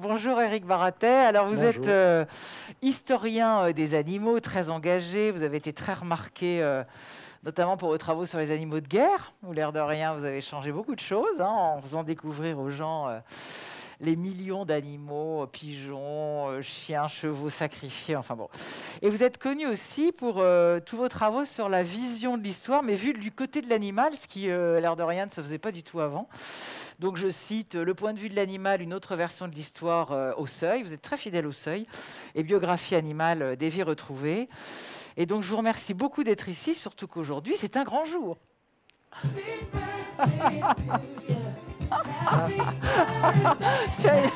Bonjour Éric Baratet. Alors vous êtes Bonjour. historien des animaux, très engagé. Vous avez été très remarqué, notamment pour vos travaux sur les animaux de guerre, où l'air de rien, vous avez changé beaucoup de choses en faisant découvrir aux gens les millions d'animaux, pigeons, chiens, chevaux sacrifiés, enfin bon. Et vous êtes connu aussi pour tous vos travaux sur la vision de l'histoire, mais vue du côté de l'animal, ce qui, l'air de rien, ne se faisait pas du tout avant. Donc je cite Le point de vue de l'animal, une autre version de l'histoire au Seuil. Vous êtes très fidèle au Seuil. Et biographie animale des vies retrouvées. Et donc je vous remercie beaucoup d'être ici, surtout qu'aujourd'hui c'est un grand jour. C'est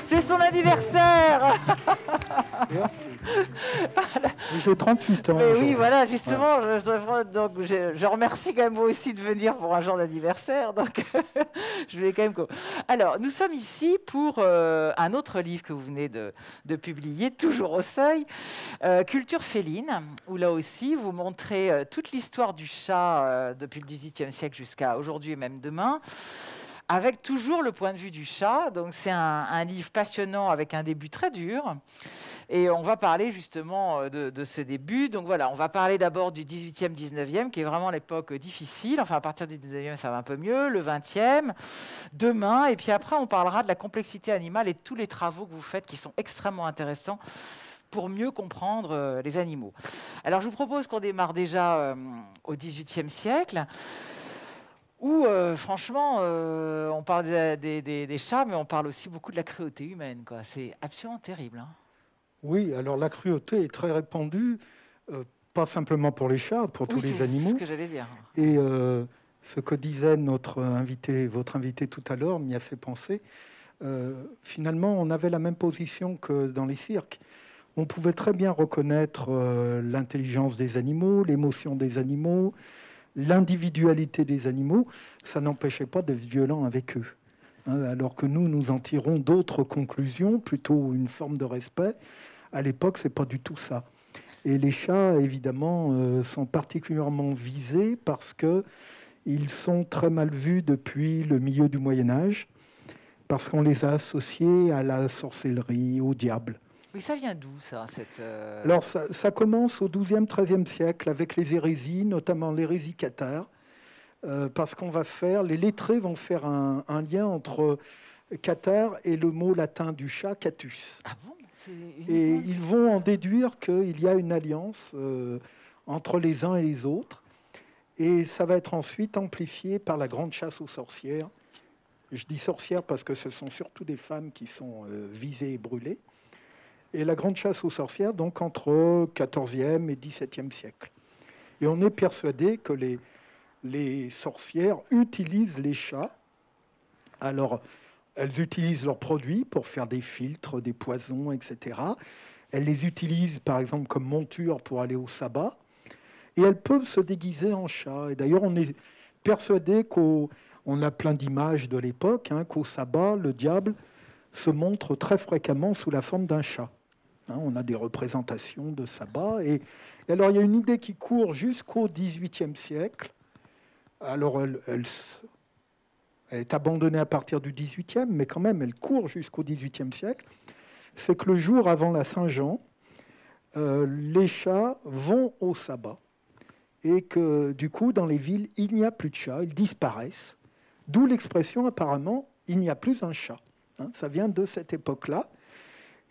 c'est son anniversaire. Merci. J'ai 38 ans. Mais oui, aujourd'hui. voilà, justement, je remercie quand même vous aussi de venir pour un jour d'anniversaire. Donc, je voulais quand même. Alors, nous sommes ici pour un autre livre que vous venez de publier, toujours au Seuil, Culture féline, où là aussi, vous montrez toute l'histoire du chat depuis le XVIIIe siècle jusqu'à aujourd'hui et même demain, avec toujours le point de vue du chat. Donc, c'est un livre passionnant avec un début très dur. Et on va parler justement de ce début. Donc voilà, on va parler d'abord du 18e, 19e, qui est vraiment l'époque difficile. Enfin, à partir du 19e, ça va un peu mieux. Le 20e, demain. Et puis après, on parlera de la complexité animale et de tous les travaux que vous faites qui sont extrêmement intéressants pour mieux comprendre les animaux. Alors, je vous propose qu'on démarre déjà au 18e siècle, où, franchement, on parle des chats, mais on parle aussi beaucoup de la cruauté humaine, quoi. C'est absolument terrible, hein. Oui, alors la cruauté est très répandue, pas simplement pour les chats, pour tous Oui, les c'est ce animaux. que j'allais dire. Et ce que disait notre invité, votre invité tout à l'heure, m'y a fait penser. Finalement, on avait la même position que dans les cirques. On pouvait très bien reconnaître l'intelligence des animaux, l'émotion des animaux, l'individualité des animaux. Ça n'empêchait pas d'être violent avec eux. Alors que nous en tirons d'autres conclusions, plutôt une forme de respect. À l'époque, c'est pas du tout ça. Et les chats, évidemment, sont particulièrement visés parce que ils sont très mal vus depuis le milieu du Moyen Âge, parce qu'on les a associés à la sorcellerie, au diable. Oui, ça vient d'où, ça Alors, ça commence au XIIe, XIIIe siècle avec les hérésies, notamment l'hérésie cathare, parce qu'on va faire, les lettrés vont faire un lien entre cathare et le mot latin du chat, catus. Ah bon? Et ils vont en déduire qu'il y a une alliance entre les uns et les autres. Et ça va être ensuite amplifié par la grande chasse aux sorcières. Je dis sorcières parce que ce sont surtout des femmes qui sont visées et brûlées. Et la grande chasse aux sorcières, donc entre 14e et 17e siècle. Et on est persuadé que les sorcières utilisent les chats. Alors, elles utilisent leurs produits pour faire des filtres, des poisons, etc. Elles les utilisent, par exemple, comme monture pour aller au sabbat. Et elles peuvent se déguiser en chat. Et d'ailleurs, on est persuadé qu'on a plein d'images de l'époque, qu'au sabbat, le diable se montre très fréquemment sous la forme d'un chat. On a des représentations de sabbat. Et alors, il y a une idée qui court jusqu'au XVIIIe siècle. Alors, elle est abandonnée à partir du XVIIIe, mais quand même, elle court jusqu'au XVIIIe siècle. C'est que le jour avant la Saint-Jean, les chats vont au sabbat. Et que, du coup, dans les villes, il n'y a plus de chats, ils disparaissent. D'où l'expression, apparemment, il n'y a plus un chat. Ça vient de cette époque-là.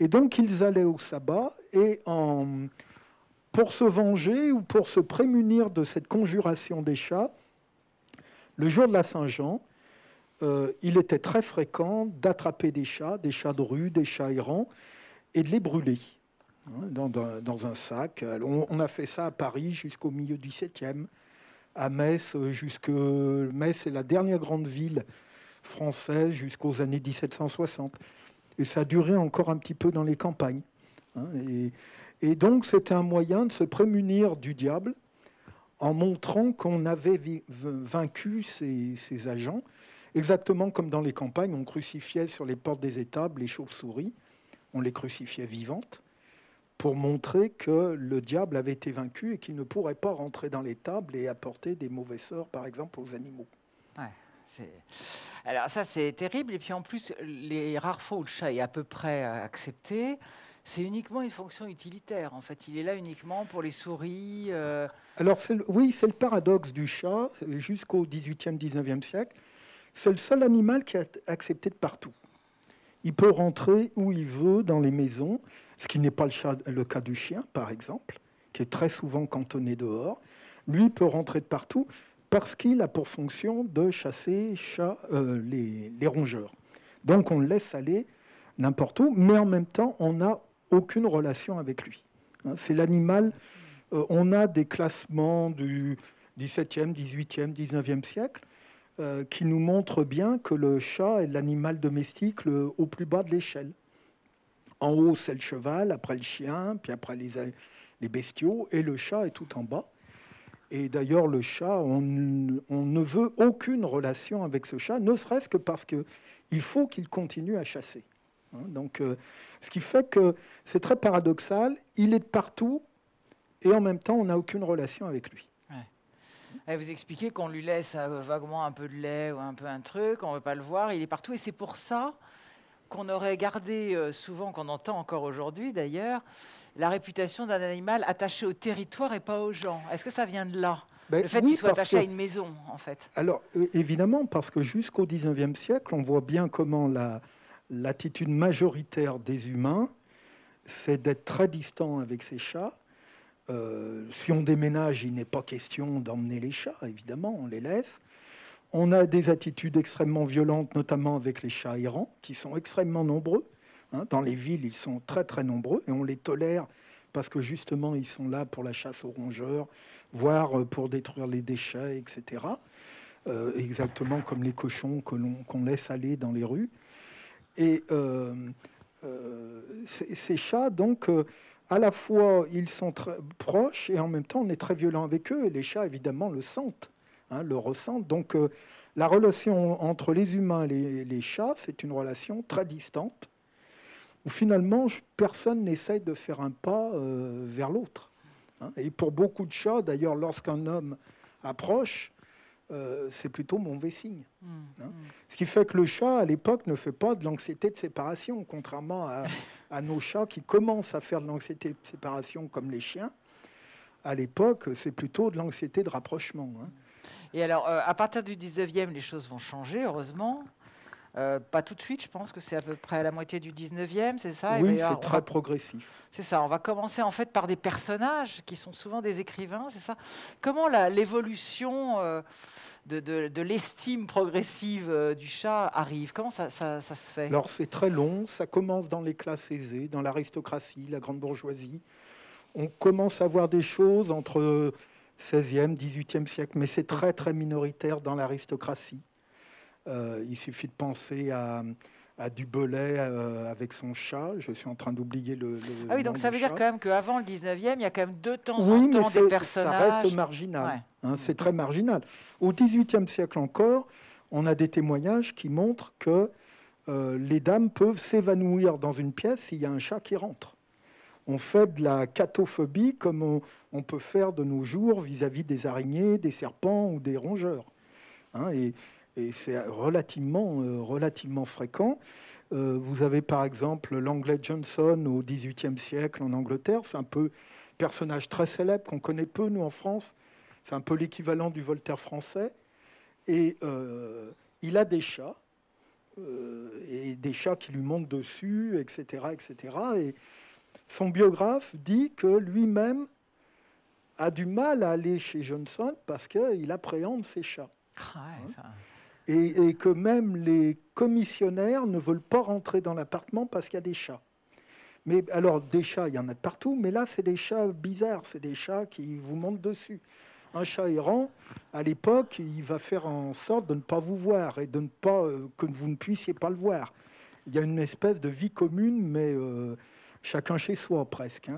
Et donc, ils allaient au sabbat, et pour se venger ou pour se prémunir de cette conjuration des chats, le jour de la Saint-Jean, il était très fréquent d'attraper des chats de rue, des chats errants, et de les brûler dans un sac. On a fait ça à Paris jusqu'au milieu du 17e, à Metz, Metz est la dernière grande ville française jusqu'aux années 1760. Et ça a duré encore un petit peu dans les campagnes. Et donc, c'était un moyen de se prémunir du diable en montrant qu'on avait vaincu ces agents. Exactement comme dans les campagnes, on crucifiait sur les portes des étables les chauves-souris. On les crucifiait vivantes pour montrer que le diable avait été vaincu et qu'il ne pourrait pas rentrer dans l'étable et apporter des mauvais sorts, par exemple, aux animaux. Ouais, Alors ça, c'est terrible. Et puis en plus, les rares fois où le chat est à peu près accepté, c'est uniquement une fonction utilitaire. En fait, il est là uniquement pour les souris. Alors, oui, c'est le paradoxe du chat jusqu'au XVIIIe, XIXe siècle. C'est le seul animal qui est accepté de partout. Il peut rentrer où il veut dans les maisons, ce qui n'est pas le cas du chien, par exemple, qui est très souvent cantonné dehors. Lui peut rentrer de partout parce qu'il a pour fonction de chasser les rongeurs. Donc on le laisse aller n'importe où, mais en même temps, on n'a aucune relation avec lui. C'est l'animal. On a des classements du XVIIe, XVIIIe, XIXe siècle qui nous montrent bien que le chat est l'animal domestique au plus bas de l'échelle. En haut, c'est le cheval, après le chien, puis après les bestiaux, et le chat est tout en bas. Et d'ailleurs, le chat, on ne veut aucune relation avec ce chat, ne serait-ce que parce qu'il faut qu'il continue à chasser. Donc, ce qui fait que c'est très paradoxal. Il est de partout, et en même temps, on n'a aucune relation avec lui. Et vous expliquez qu'on lui laisse vaguement un peu de lait ou un peu un truc, on ne veut pas le voir, il est partout. Et c'est pour ça qu'on aurait gardé souvent, qu'on entend encore aujourd'hui d'ailleurs, la réputation d'un animal attaché au territoire et pas aux gens. Est-ce que ça vient de là, le fait qu'il soit attaché à une maison, en fait? Alors, évidemment, parce que jusqu'au XIXe siècle, on voit bien comment l'attitude majoritaire des humains, c'est d'être très distant avec ces chats. Si on déménage, il n'est pas question d'emmener les chats, évidemment, on les laisse. On a des attitudes extrêmement violentes, notamment avec les chats errants, qui sont extrêmement nombreux. Dans les villes, ils sont très très nombreux et on les tolère parce que justement, ils sont là pour la chasse aux rongeurs, voire pour détruire les déchets, etc. Exactement comme les cochons qu'on laisse aller dans les rues. Et ces chats, donc, à la fois, ils sont très proches et en même temps, on est très violent avec eux. Et les chats, évidemment, le sentent, le ressentent. Donc, la relation entre les humains et les chats, c'est une relation très distante, où finalement, personne n'essaie de faire un pas vers l'autre. Et pour beaucoup de chats, d'ailleurs, lorsqu'un homme approche, c'est plutôt mauvais signe. Ce qui fait que le chat, à l'époque, ne fait pas de l'anxiété de séparation, contrairement à nos chats qui commencent à faire de l'anxiété de séparation comme les chiens. À l'époque, c'est plutôt de l'anxiété de rapprochement. Et alors, à partir du 19e, les choses vont changer, heureusement. Pas tout de suite, je pense que c'est à peu près à la moitié du 19e, c'est ça? Oui, c'est très progressif. C'est ça, on va commencer en fait par des personnages qui sont souvent des écrivains, c'est ça? Comment l'évolution de l'estime progressive du chat arrive? Comment ça se fait? Alors c'est très long, ça commence dans les classes aisées, dans l'aristocratie, la grande bourgeoisie. On commence à voir des choses entre 16e, 18e siècle, mais c'est très très minoritaire dans l'aristocratie. Il suffit de penser à Du Bellay avec son chat. Je suis en train d'oublier le Ah oui, donc nom ça du veut dire chat. quand même qu'avant le 19e, il y a quand même de temps Oui, en temps mais des personnages. ça reste marginal. Ouais. C'est très marginal. Au XVIIIe siècle encore, on a des témoignages qui montrent que les dames peuvent s'évanouir dans une pièce s'il y a un chat qui rentre. On fait de la catophobie comme on peut faire de nos jours vis-à-vis des araignées, des serpents ou des rongeurs. Et c'est relativement fréquent. Vous avez par exemple l'anglais Johnson au XVIIIe siècle en Angleterre. C'est un peu personnage très célèbre qu'on connaît peu, nous, en France. C'est un peu l'équivalent du Voltaire français. Et il a des chats, et des chats qui lui montent dessus, etc., etc. Et son biographe dit que lui-même a du mal à aller chez Johnson parce qu'il appréhende ses chats. Et que même les commissionnaires ne veulent pas rentrer dans l'appartement parce qu'il y a des chats. Mais alors, des chats, il y en a de partout, mais là, c'est des chats bizarres, c'est des chats qui vous montent dessus. Un chat errant, à l'époque, il va faire en sorte de ne pas vous voir et de ne pas que vous ne puissiez pas le voir. Il y a une espèce de vie commune, mais chacun chez soi, presque.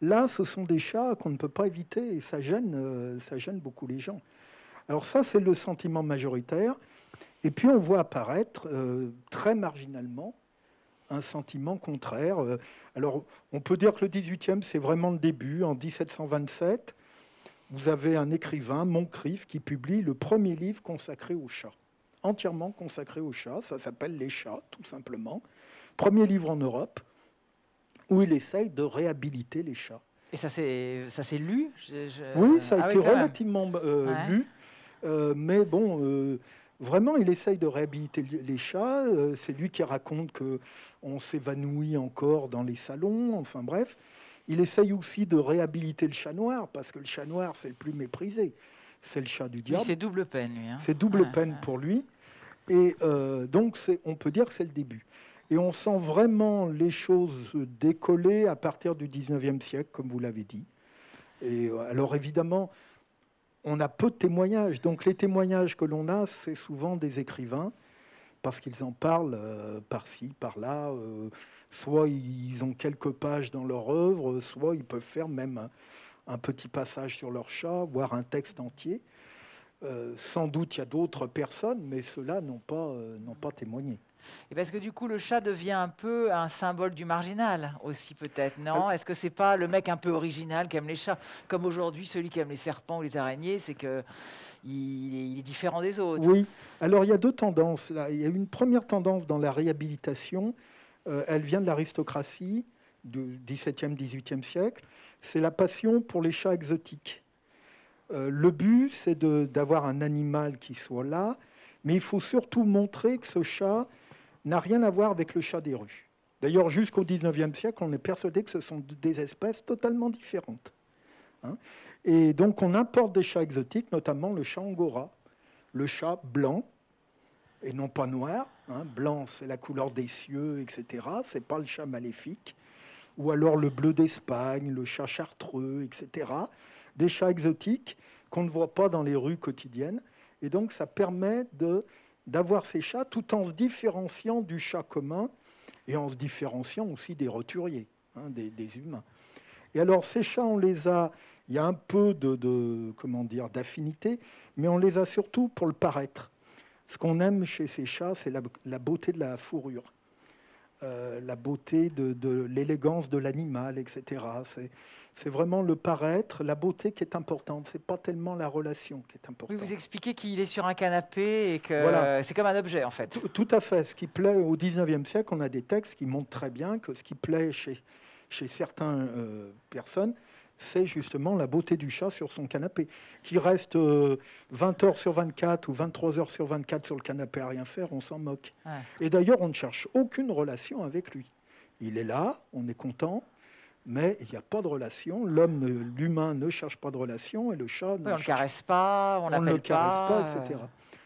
Là, ce sont des chats qu'on ne peut pas éviter et ça gêne beaucoup les gens. Alors ça, c'est le sentiment majoritaire. Et puis on voit apparaître très marginalement un sentiment contraire. Alors on peut dire que le 18e, c'est vraiment le début. En 1727, vous avez un écrivain, Moncrief, qui publie le premier livre consacré aux chats, entièrement consacré aux chats. Ça s'appelle Les chats, tout simplement. Premier livre en Europe où il essaye de réhabiliter les chats. Et ça s'est lu Oui, ça a Ah été oui, quand même. relativement Ouais. lu, mais bon, vraiment, il essaye de réhabiliter les chats. C'est lui qui raconte qu'on s'évanouit encore dans les salons, enfin bref. Il essaye aussi de réhabiliter le chat noir, parce que le chat noir, c'est le plus méprisé. C'est le chat du Oui, diable. c'est double peine, lui. Hein. C'est double peine pour lui. Et donc, on peut dire que c'est le début. Et on sent vraiment les choses décoller à partir du 19e siècle, comme vous l'avez dit. Et alors, évidemment, on a peu de témoignages. Donc, les témoignages que l'on a, c'est souvent des écrivains, parce qu'ils en parlent par-ci, par-là. Soit ils ont quelques pages dans leur œuvre, soit ils peuvent faire même un petit passage sur leur chat, voire un texte entier. Sans doute, il y a d'autres personnes, mais ceux-là n'ont pas témoigné. Et parce que du coup, le chat devient un peu un symbole du marginal aussi, peut-être, non? Est-ce que c'est pas le mec un peu original qui aime les chats? Comme aujourd'hui, celui qui aime les serpents ou les araignées, c'est que il est différent des autres. Oui, alors il y a deux tendances. Là. Il y a une première tendance dans la réhabilitation, elle vient de l'aristocratie du XVIIe, XVIIIe siècle, c'est la passion pour les chats exotiques. Le but, c'est d'avoir un animal qui soit là, mais il faut surtout montrer que ce chat n'a rien à voir avec le chat des rues. D'ailleurs, jusqu'au XIXe siècle, on est persuadé que ce sont des espèces totalement différentes. Hein. Et donc, on importe des chats exotiques, notamment le chat angora, le chat blanc, et non pas noir. Hein. Blanc, c'est la couleur des cieux, etc. Ce n'est pas le chat maléfique. Ou alors le bleu d'Espagne, le chat chartreux, etc. Des chats exotiques qu'on ne voit pas dans les rues quotidiennes. Et donc, ça permet d'avoir ces chats tout en se différenciant du chat commun et en se différenciant aussi des roturiers, hein, des humains. Et alors, ces chats, il y a un peu d'affinité, mais on les a surtout pour le paraître. Ce qu'on aime chez ces chats, c'est la beauté de la fourrure, la beauté de l'élégance de l'animal, etc. C'est vraiment le paraître, la beauté qui est importante. C'est pas tellement la relation qui est importante. Oui, vous expliquez qu'il est sur un canapé et que voilà. C'est comme un objet, en fait. Tout à fait. Ce qui plaît au XIXe siècle, on a des textes qui montrent très bien que ce qui plaît chez certaines personnes, c'est justement la beauté du chat sur son canapé, qui reste 20 heures sur 24 ou 23 heures sur 24 sur le canapé à rien faire, on s'en moque. Ouais. Et d'ailleurs, on ne cherche aucune relation avec lui. Il est là, on est content, mais il n'y a pas de relation. L'humain ne cherche pas de relation et le chat on ne le caresse pas, on ne le caresse pas, etc.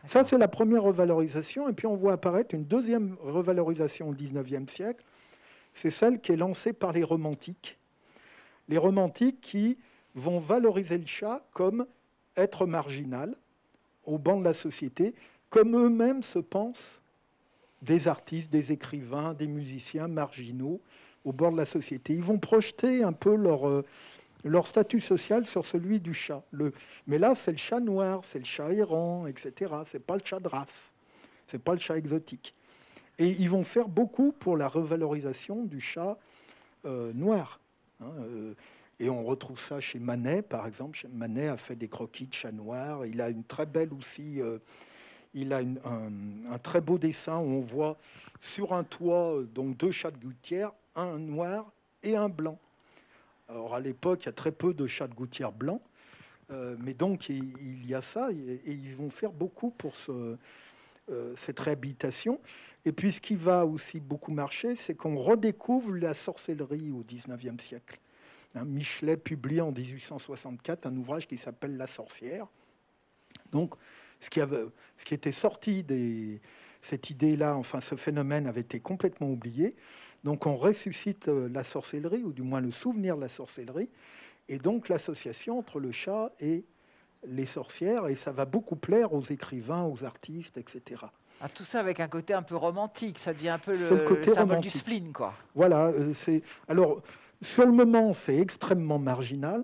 Ça, c'est la première revalorisation. Et puis, on voit apparaître une deuxième revalorisation au XIXe siècle. C'est celle qui est lancée par les romantiques. Les romantiques qui vont valoriser le chat comme être marginal, au banc de la société, comme eux-mêmes se pensent des artistes, des écrivains, des musiciens marginaux au bord de la société. Ils vont projeter un peu leur statut social sur celui du chat. Mais là, c'est le chat noir, c'est le chat errant, etc. C'est pas le chat de race, c'est pas le chat exotique. Et ils vont faire beaucoup pour la revalorisation du chat noir. Et on retrouve ça chez Manet, par exemple. Manet a fait des croquis de chat noir. Il a une très belle aussi... il a un très beau dessin où on voit sur un toit donc deux chats de gouttière, un noir et un blanc. Alors à l'époque, il y a très peu de chats de gouttière blancs, mais donc il y a ça, et ils vont faire beaucoup pour cette réhabilitation. Et puis ce qui va aussi beaucoup marcher, c'est qu'on redécouvre la sorcellerie au XIXe siècle. Michelet publie en 1864 un ouvrage qui s'appelle La sorcière. Donc, ce qui était sorti cette idée-là, enfin ce phénomène avait été complètement oublié. Donc on ressuscite la sorcellerie, ou du moins le souvenir de la sorcellerie, et donc l'association entre le chat et les sorcières, et ça va beaucoup plaire aux écrivains, aux artistes, etc. Ah, tout ça avec un côté un peu romantique, ça devient un peu le côté symbole romantique. Du spleen, quoi. Voilà, alors sur le moment c'est extrêmement marginal,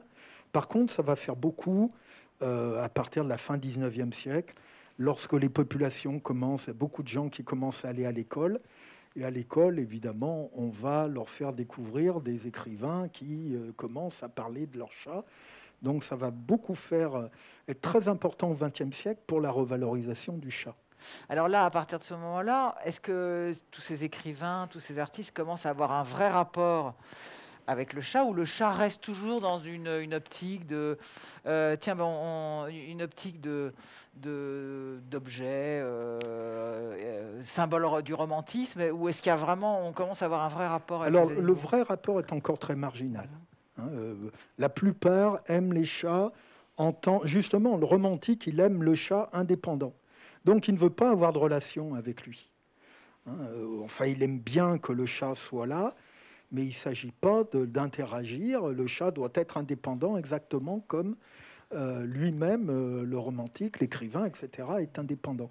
par contre ça va faire beaucoup à partir de la fin 19e siècle, lorsque les populations commencent, il y a beaucoup de gens qui commencent à aller à l'école. Et à l'école, évidemment, on va leur faire découvrir des écrivains qui commencent à parler de leur chat. Donc ça va beaucoup être très important au XXe siècle pour la revalorisation du chat. Alors là, à partir de ce moment-là, est-ce que tous ces écrivains, tous ces artistes commencent à avoir un vrai rapport avec le chat, ou le chat reste toujours dans une optique de tiens, ben, une optique d'objet, symbole du romantisme, ou est-ce qu'il y a vraiment, on commence à avoir un vrai rapport avec Alors, les le animaux? vrai rapport est encore très marginal. Hein, la plupart aiment les chats en tant... Justement, le romantique, il aime le chat indépendant. Donc, il ne veut pas avoir de relation avec lui. Hein, enfin, il aime bien que le chat soit là, mais il ne s'agit pas d'interagir. Le chat doit être indépendant, exactement comme lui-même, le romantique, l'écrivain, etc., est indépendant.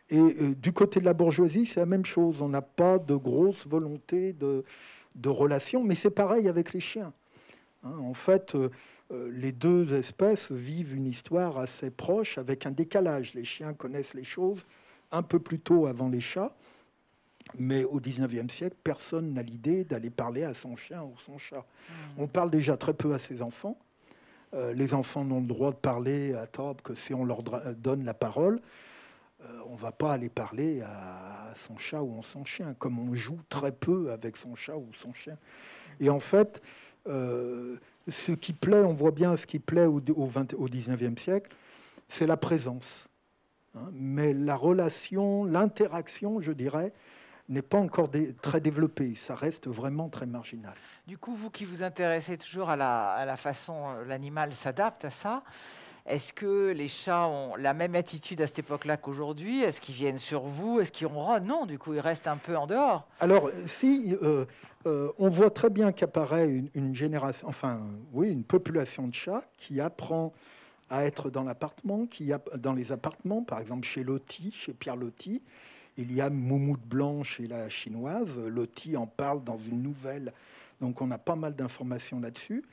Et du côté de la bourgeoisie, c'est la même chose. On n'a pas de grosse volonté de relation, mais c'est pareil avec les chiens. Hein, en fait, les deux espèces vivent une histoire assez proche avec un décalage. Les chiens connaissent les choses un peu plus tôt avant les chats, mais au 19e siècle, personne n'a l'idée d'aller parler à son chien ou son chat. On parle déjà très peu à ses enfants. Les enfants n'ont le droit de parler à table que si on leur donne la parole. On ne va pas aller parler à son chat ou à son chien, comme on joue très peu avec son chat ou son chien. Et en fait, ce qui plaît, on voit bien ce qui plaît au 19e siècle, c'est la présence. Hein, mais la relation, l'interaction, je dirais, n'est pas encore très développée. Ça reste vraiment très marginal. Du coup, vous qui vous intéressez toujours à la façon l'animal s'adapte à ça, est-ce que les chats ont la même attitude à cette époque-là qu'aujourd'hui? Est-ce qu'ils viennent sur vous? Est-ce qu'ils ronronnent? Non, du coup, ils restent un peu en dehors. Alors, si on voit très bien qu'apparaît une génération, enfin, oui, une population de chats qui apprend à être dans l'appartement, dans les appartements, par exemple chez Loti, chez Pierre Loti, il y a Moumoute Blanche et la chinoise. Loti en parle dans une nouvelle, donc on a pas mal d'informations là-dessus.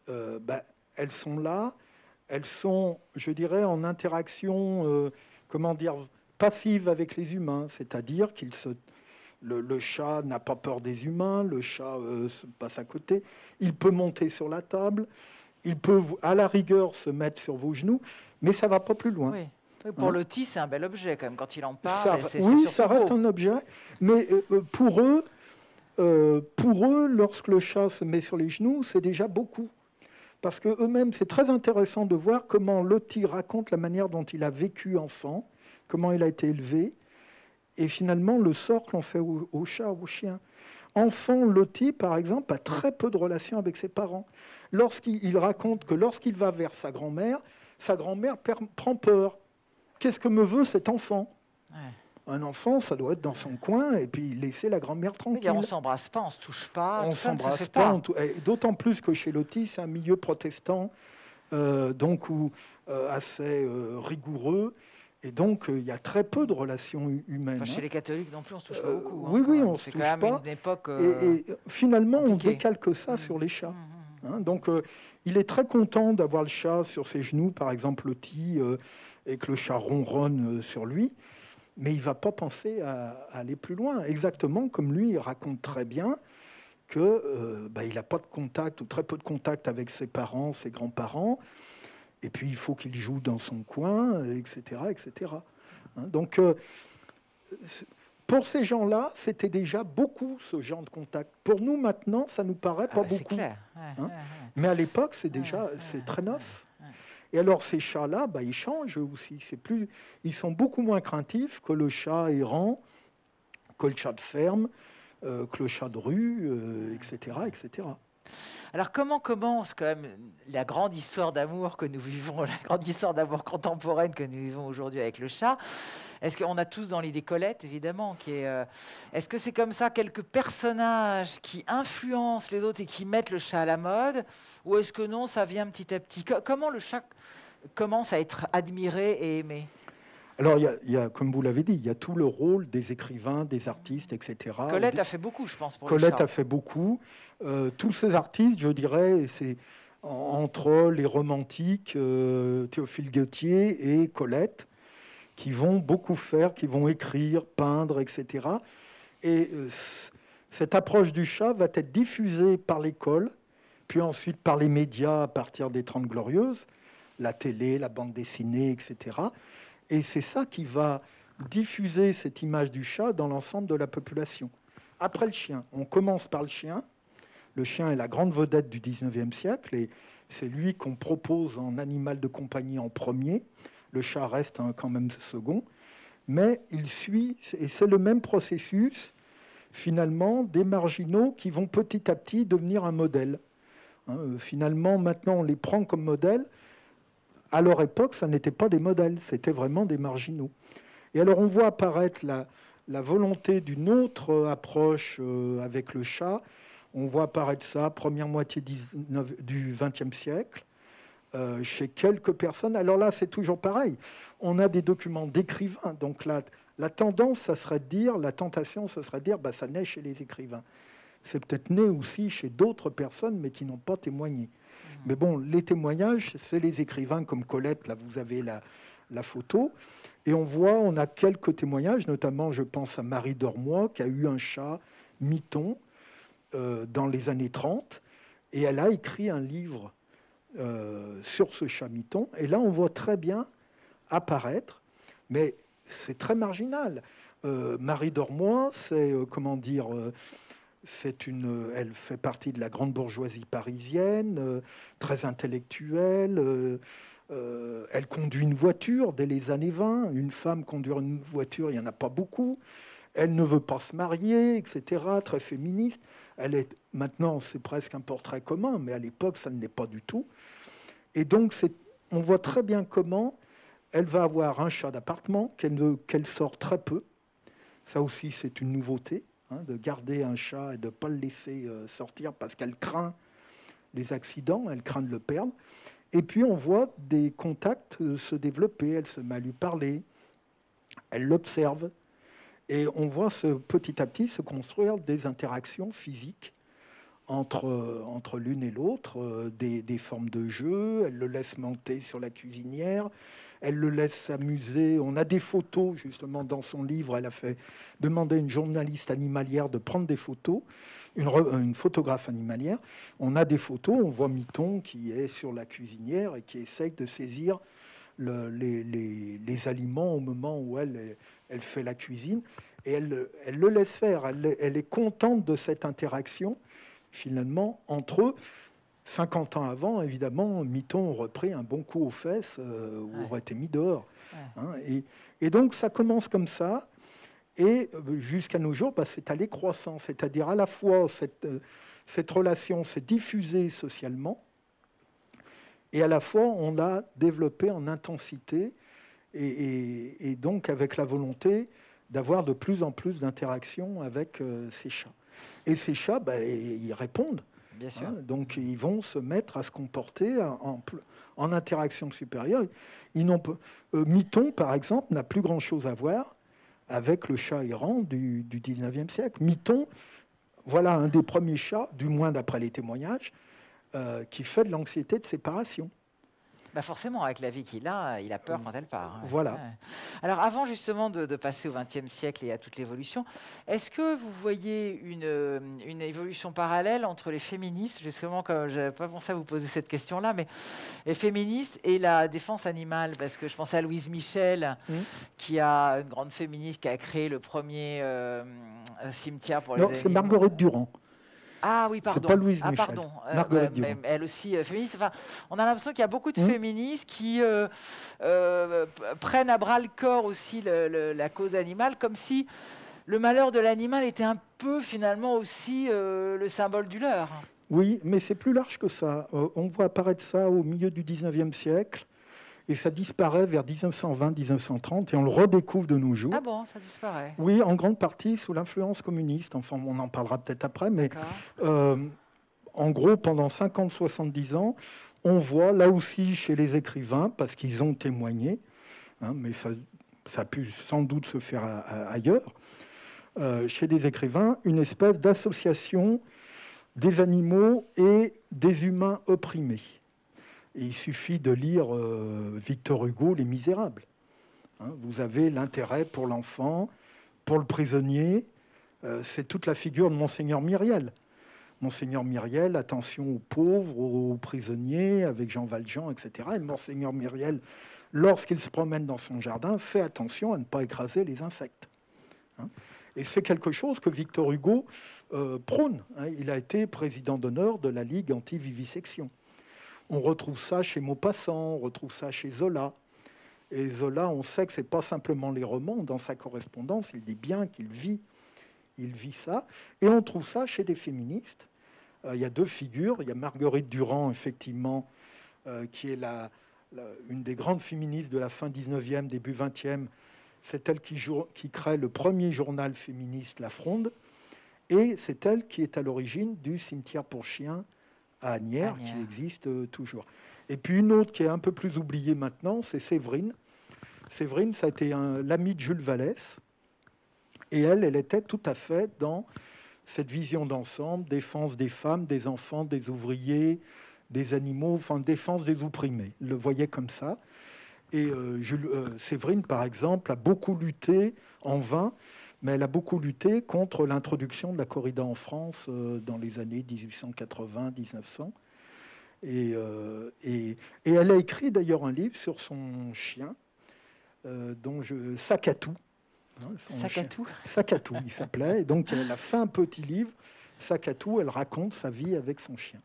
Elles sont là. Elles sont, je dirais, en interaction, comment dire, passive avec les humains, c'est-à-dire le chat n'a pas peur des humains, le chat se passe à côté, il peut monter sur la table, il peut, à la rigueur, se mettre sur vos genoux, mais ça ne va pas plus loin. Oui. Oui, pour Loti, c'est un bel objet quand même, quand il en parle. Ça reste un objet, mais pour eux, lorsque le chat se met sur les genoux, c'est déjà beaucoup. Parce qu'eux-mêmes, c'est très intéressant de voir comment Loti raconte la manière dont il a vécu enfant, comment il a été élevé, et finalement le sort que l'on fait au chat, au chien. Enfant, Loti, par exemple, a très peu de relations avec ses parents. Il raconte que lorsqu'il va vers sa grand-mère prend peur. Qu'est-ce que me veut cet enfant ? Un enfant, ça doit être dans son coin et puis laisser la grand-mère tranquille. On ne s'embrasse pas, on ne se touche pas. On ne s'embrasse pas. D'autant plus que chez Loti, c'est un milieu protestant, donc assez rigoureux. Et donc, il y a très peu de relations humaines. Enfin, chez les catholiques non plus, on ne se touche pas beaucoup. Oui, on ne se touche pas. C'est quand même une époque et finalement, compliquée. On décalque ça sur les chats. Hein, donc, il est très content d'avoir le chat sur ses genoux, par exemple Loti, et que le chat ronronne sur lui. Mais il ne va pas penser à aller plus loin. Exactement comme lui, il raconte très bien qu'il n'a pas de contact ou très peu de contact avec ses parents, ses grands-parents. Et puis, il faut qu'il joue dans son coin, etc. etc. Hein, donc, pour ces gens-là, c'était déjà beaucoup, ce genre de contact. Pour nous, maintenant, ça ne nous paraît pas beaucoup. Clair. Mais à l'époque, c'est très neuf. Et alors, ces chats-là, ils changent aussi. Ils sont beaucoup moins craintifs que le chat errant, que le chat de ferme, que le chat de rue, etc., etc. Alors, comment commence quand même la grande histoire d'amour que nous vivons, la grande histoire d'amour contemporaine que nous vivons aujourd'hui avec le chat? Est-ce qu'on a tous dans l'idée Colette, évidemment, est-ce que c'est comme ça quelques personnages qui influencent les autres et qui mettent le chat à la mode? Ou est-ce que non, ça vient petit à petit? Comment le chat commence à être admiré et aimé? Alors, il y a, comme vous l'avez dit, il y a tout le rôle des écrivains, des artistes, etc. Colette a fait beaucoup, je pense, pour Colette le chat. a fait beaucoup. Tous ces artistes, je dirais, c'est entre les romantiques, Théophile Gautier et Colette, qui vont beaucoup faire, qui vont écrire, peindre, etc. Et cette approche du chat va être diffusée par l'école, puis ensuite par les médias à partir des 30 Glorieuses, la télé, la bande dessinée, etc. Et c'est ça qui va diffuser cette image du chat dans l'ensemble de la population. Après le chien, on commence par le chien. Le chien est la grande vedette du 19e siècle et c'est lui qu'on propose en animal de compagnie en premier. Le chat reste quand même second. Mais il suit, et c'est le même processus, finalement, des marginaux qui vont petit à petit devenir un modèle. Finalement, maintenant, on les prend comme modèles. À leur époque, ça n'était pas des modèles, c'était vraiment des marginaux. Et alors, on voit apparaître la volonté d'une autre approche avec le chat. On voit apparaître ça, première moitié du XXe siècle, chez quelques personnes. Alors là, c'est toujours pareil. On a des documents d'écrivains. Donc la tendance, ça serait de dire, la tentation, ça serait de dire, ça naît chez les écrivains. C'est peut-être né aussi chez d'autres personnes, mais qui n'ont pas témoigné. Mais bon, les témoignages, c'est les écrivains comme Colette. Là, vous avez la photo. Et on a quelques témoignages, notamment, je pense à Marie d'Ormois, qui a eu un chat, Miton, dans les années 30. Et elle a écrit un livre sur ce chat Miton. Et là, on voit très bien apparaître, mais c'est très marginal. Marie d'Ormois, c'est, elle fait partie de la grande bourgeoisie parisienne, très intellectuelle. Elle conduit une voiture dès les années 20. Une femme conduire une voiture, il n'y en a pas beaucoup. Elle ne veut pas se marier, etc. Très féministe. Maintenant, c'est presque un portrait commun, mais à l'époque, ça ne l'est pas du tout. Et donc, on voit très bien comment elle va avoir un chat d'appartement qu'elle sort très peu. Ça aussi, c'est une nouveauté, de garder un chat et de ne pas le laisser sortir parce qu'elle craint les accidents, elle craint de le perdre. Et puis, on voit des contacts se développer. Elle se met à lui parler, elle l'observe. Et on voit petit à petit se construire des interactions physiques entre l'une et l'autre, des formes de jeu. Elle le laisse monter sur la cuisinière, elle le laisse s'amuser. On a des photos, justement, dans son livre. Elle a fait demander à une journaliste animalière de prendre des photos, une photographe animalière. On a des photos, on voit Miton qui est sur la cuisinière et qui essaye de saisir les aliments au moment où elle fait la cuisine. Et elle le laisse faire. Elle est contente de cette interaction, finalement, entre eux. 50 ans avant, évidemment, Miton aurait pris un bon coup aux fesses ou aurait été mis dehors. Et donc, ça commence comme ça. Et jusqu'à nos jours, c'est allé croissant. C'est-à-dire, à la fois, cette relation s'est diffusée socialement, et à la fois, on l'a développée en intensité, et donc avec la volonté d'avoir de plus en plus d'interactions avec ces chats. Et ces chats, ils répondent. Bien sûr. Donc, ils vont se mettre à se comporter en interaction supérieure. Miton, par exemple, n'a plus grand-chose à voir avec le chat errant du 19e siècle. Miton, voilà un des premiers chats, du moins d'après les témoignages, qui fait de l'anxiété de séparation. Forcément, avec la vie qu'il a, il a peur quand elle part. Voilà. Ouais. Alors, avant justement de passer au XXe siècle et à toute l'évolution, est-ce que vous voyez une évolution parallèle entre les féministes, justement, comme je n'avais pas pensé à vous poser cette question-là, mais les féministes et la défense animale? Parce que je pensais à Louise Michel, qui a une grande féministe qui a créé le premier cimetière pour les animaux. Non, c'est Marguerite Durand. Ah oui, pardon. C'est pas Louise Michel. Pardon. Marguerite Durand. Elle aussi féministe. Enfin, on a l'impression qu'il y a beaucoup de féministes qui prennent à bras le corps aussi la cause animale, comme si le malheur de l'animal était un peu finalement aussi le symbole du leur. Oui, mais c'est plus large que ça. On voit apparaître ça au milieu du 19e siècle. Et ça disparaît vers 1920-1930 et on le redécouvre de nos jours. Ah bon, ça disparaît? Oui, en grande partie sous l'influence communiste. Enfin, on en parlera peut-être après, mais en gros, pendant 50-70 ans, on voit là aussi chez les écrivains, parce qu'ils ont témoigné, mais ça a pu sans doute se faire ailleurs, chez des écrivains, une espèce d'association des animaux et des humains opprimés. Et il suffit de lire Victor Hugo, Les Misérables. Vous avez l'intérêt pour l'enfant, pour le prisonnier. C'est toute la figure de Monseigneur Myriel. Monseigneur Myriel, attention aux pauvres, aux prisonniers, avec Jean Valjean, etc. Et Monseigneur Myriel lorsqu'il se promène dans son jardin, fait attention à ne pas écraser les insectes. Hein. Et c'est quelque chose que Victor Hugo prône. Hein. Il a été président d'honneur de la Ligue anti-vivisection. On retrouve ça chez Maupassant, on retrouve ça chez Zola. Et Zola, on sait que ce n'est pas simplement les romans. Dans sa correspondance, il dit bien qu'il vit ça. Et on trouve ça chez des féministes. Il y a deux figures. Il y a Marguerite Durand, effectivement, qui est une des grandes féministes de la fin 19e, début 20e. C'est elle qui crée le premier journal féministe, La Fronde. Et c'est elle qui est à l'origine du cimetière pour chiens à Asnières, qui existe toujours. Et puis une autre qui est un peu plus oubliée maintenant, c'est Séverine. Séverine, ça a été l'amie de Jules Vallès. Et elle était tout à fait dans cette vision d'ensemble, défense des femmes, des enfants, des ouvriers, des animaux, enfin défense des opprimés. Elle le voyait comme ça. Et Séverine, par exemple, a beaucoup lutté, en vain, mais elle a beaucoup lutté contre l'introduction de la corrida en France dans les années 1880-1900. Et elle a écrit d'ailleurs un livre sur son chien, Sakatou. Sakatou, il s'appelait. Et donc elle a fait un petit livre, Sakatou, elle raconte sa vie avec son chien.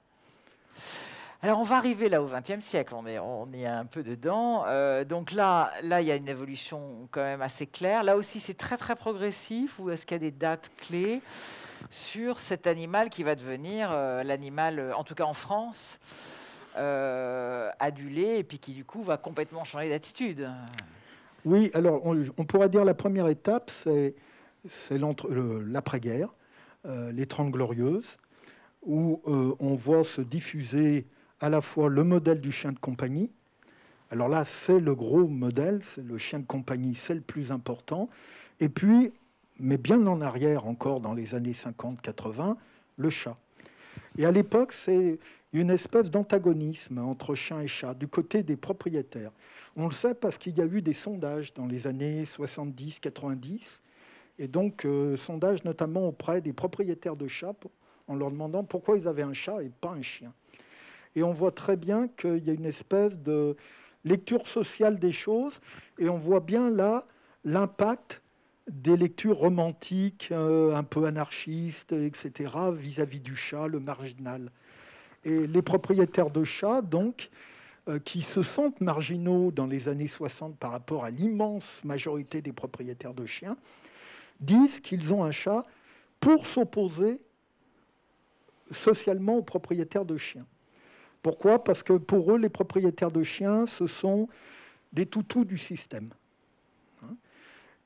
Alors, on va arriver là au XXe siècle, on est un peu dedans. Donc là, il y a une évolution quand même assez claire. Là aussi, c'est très, très progressif, ou est-ce qu'il y a des dates clés sur cet animal qui va devenir l'animal, en tout cas en France, adulé, et puis qui, du coup, va complètement changer d'attitude? Oui, alors, on pourrait dire la première étape, c'est l'après-guerre, les 30 Glorieuses, où on voit se diffuser à la fois le modèle du chien de compagnie. Alors là, c'est le gros modèle, c'est le chien de compagnie, c'est le plus important. Et puis, mais bien en arrière, encore dans les années 50-80, le chat. Et à l'époque, c'est une espèce d'antagonisme entre chien et chat, du côté des propriétaires. On le sait parce qu'il y a eu des sondages dans les années 70-90, et donc sondages notamment auprès des propriétaires de chats, en leur demandant pourquoi ils avaient un chat et pas un chien. Et on voit très bien qu'il y a une espèce de lecture sociale des choses, et on voit bien là l'impact des lectures romantiques, un peu anarchistes, etc., vis-à-vis du chat, le marginal. Et les propriétaires de chats, donc, qui se sentent marginaux dans les années 60 par rapport à l'immense majorité des propriétaires de chiens, disent qu'ils ont un chat pour s'opposer socialement aux propriétaires de chiens. Pourquoi ? Parce que pour eux, les propriétaires de chiens, ce sont des toutous du système.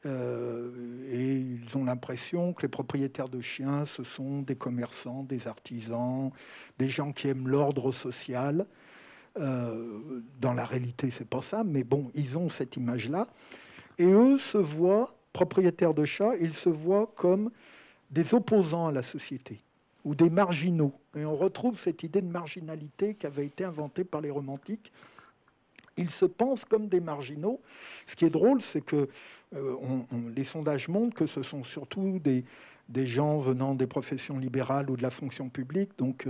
Et ils ont l'impression que les propriétaires de chiens, ce sont des commerçants, des artisans, des gens qui aiment l'ordre social. Dans la réalité, c'est pas ça, mais bon, ils ont cette image-là. Et eux se voient, propriétaires de chats, ils se voient comme des opposants à la société, ou des marginaux. Et on retrouve cette idée de marginalité qui avait été inventée par les romantiques. Ils se pensent comme des marginaux. Ce qui est drôle, c'est que les sondages montrent que ce sont surtout des gens venant des professions libérales ou de la fonction publique. Donc,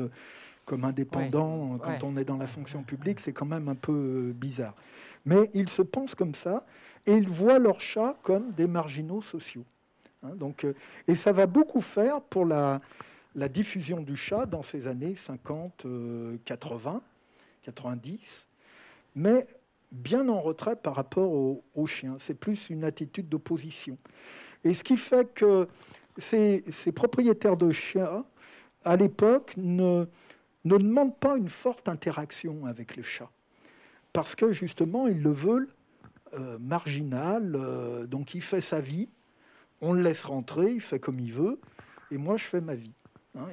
comme indépendants, quand on est dans la fonction publique, c'est quand même un peu bizarre. Mais ils se pensent comme ça et ils voient leurs chats comme des marginaux sociaux. Hein, donc, et ça va beaucoup faire pour la diffusion du chat dans ces années 50, 80, 90, mais bien en retrait par rapport aux chiens. C'est plus une attitude d'opposition. Et ce qui fait que ces propriétaires de chiens, à l'époque, ne demandent pas une forte interaction avec les chats, parce que justement, ils le veulent marginal, donc il fait sa vie, on le laisse rentrer, il fait comme il veut, et moi je fais ma vie.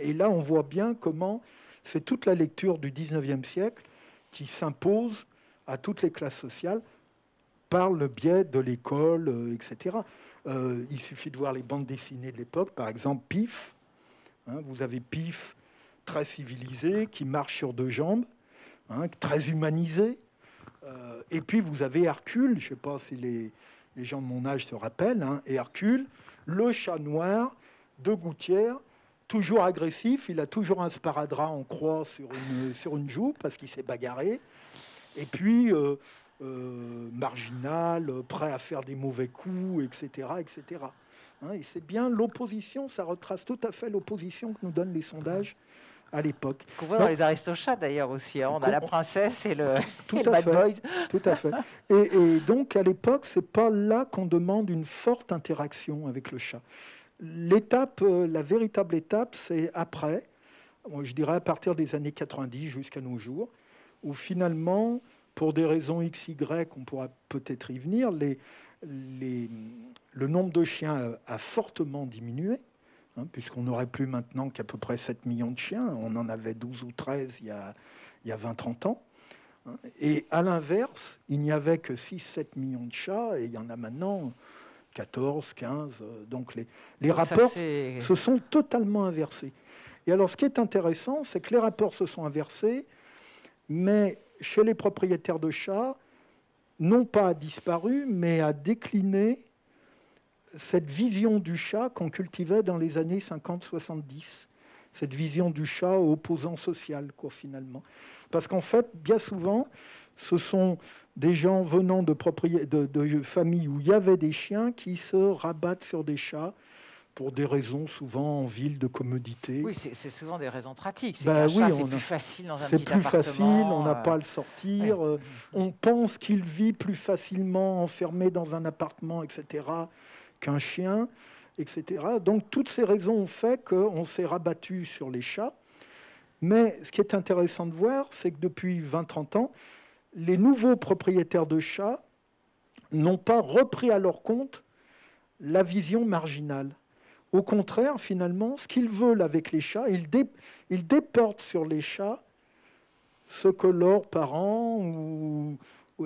Et là, on voit bien comment c'est toute la lecture du 19e siècle qui s'impose à toutes les classes sociales par le biais de l'école, etc. Il suffit de voir les bandes dessinées de l'époque, par exemple Pif. Vous avez Pif, très civilisé, qui marche sur deux jambes, très humanisé. Et puis vous avez Hercule, je ne sais pas si les gens de mon âge se rappellent, et Hercule, le chat noir de Gouttière, toujours agressif, il a toujours un sparadrap en croix sur une joue parce qu'il s'est bagarré. Et puis, marginal, prêt à faire des mauvais coups, etc. etc. Hein, et c'est bien l'opposition, ça retrace tout à fait l'opposition que nous donnent les sondages à l'époque. Qu'on voit dans les Aristochats d'ailleurs aussi. Hein. On a la princesse et le, tout et le à bad fait, boys. tout à fait. Et donc à l'époque, c'est pas là qu'on demande une forte interaction avec le chat. L'étape, la véritable étape, c'est après, je dirais à partir des années 90 jusqu'à nos jours, où finalement, pour des raisons XY, on pourra peut-être y venir, le nombre de chiens a fortement diminué, hein, puisqu'on n'aurait plus maintenant qu'à peu près 7 millions de chiens. On en avait 12 ou 13 il y a 20-30 ans. Et à l'inverse, il n'y avait que 6-7 millions de chats, et il y en a maintenant 14, 15. Donc les rapports se sont totalement inversés. Et alors, ce qui est intéressant, c'est que les rapports se sont inversés, mais chez les propriétaires de chats, non pas a disparu, mais a décliné cette vision du chat qu'on cultivait dans les années 50-70. Cette vision du chat opposant social, quoi, finalement. Parce qu'en fait, bien souvent, ce sont des gens venant de familles où il y avait des chiens qui se rabattent sur des chats pour des raisons souvent en ville de commodité. Oui, c'est souvent des raisons pratiques. C'est c'est plus facile dans un petit appartement. C'est plus facile, on n'a pas à le sortir. Ouais. On pense qu'il vit plus facilement enfermé dans un appartement, etc., qu'un chien, etc. Donc toutes ces raisons ont fait qu'on s'est rabattu sur les chats. Mais ce qui est intéressant de voir, c'est que depuis 20-30 ans, les nouveaux propriétaires de chats n'ont pas repris à leur compte la vision marginale. Au contraire, finalement, ce qu'ils veulent avec les chats, ils déportent sur les chats ce que leurs parents ou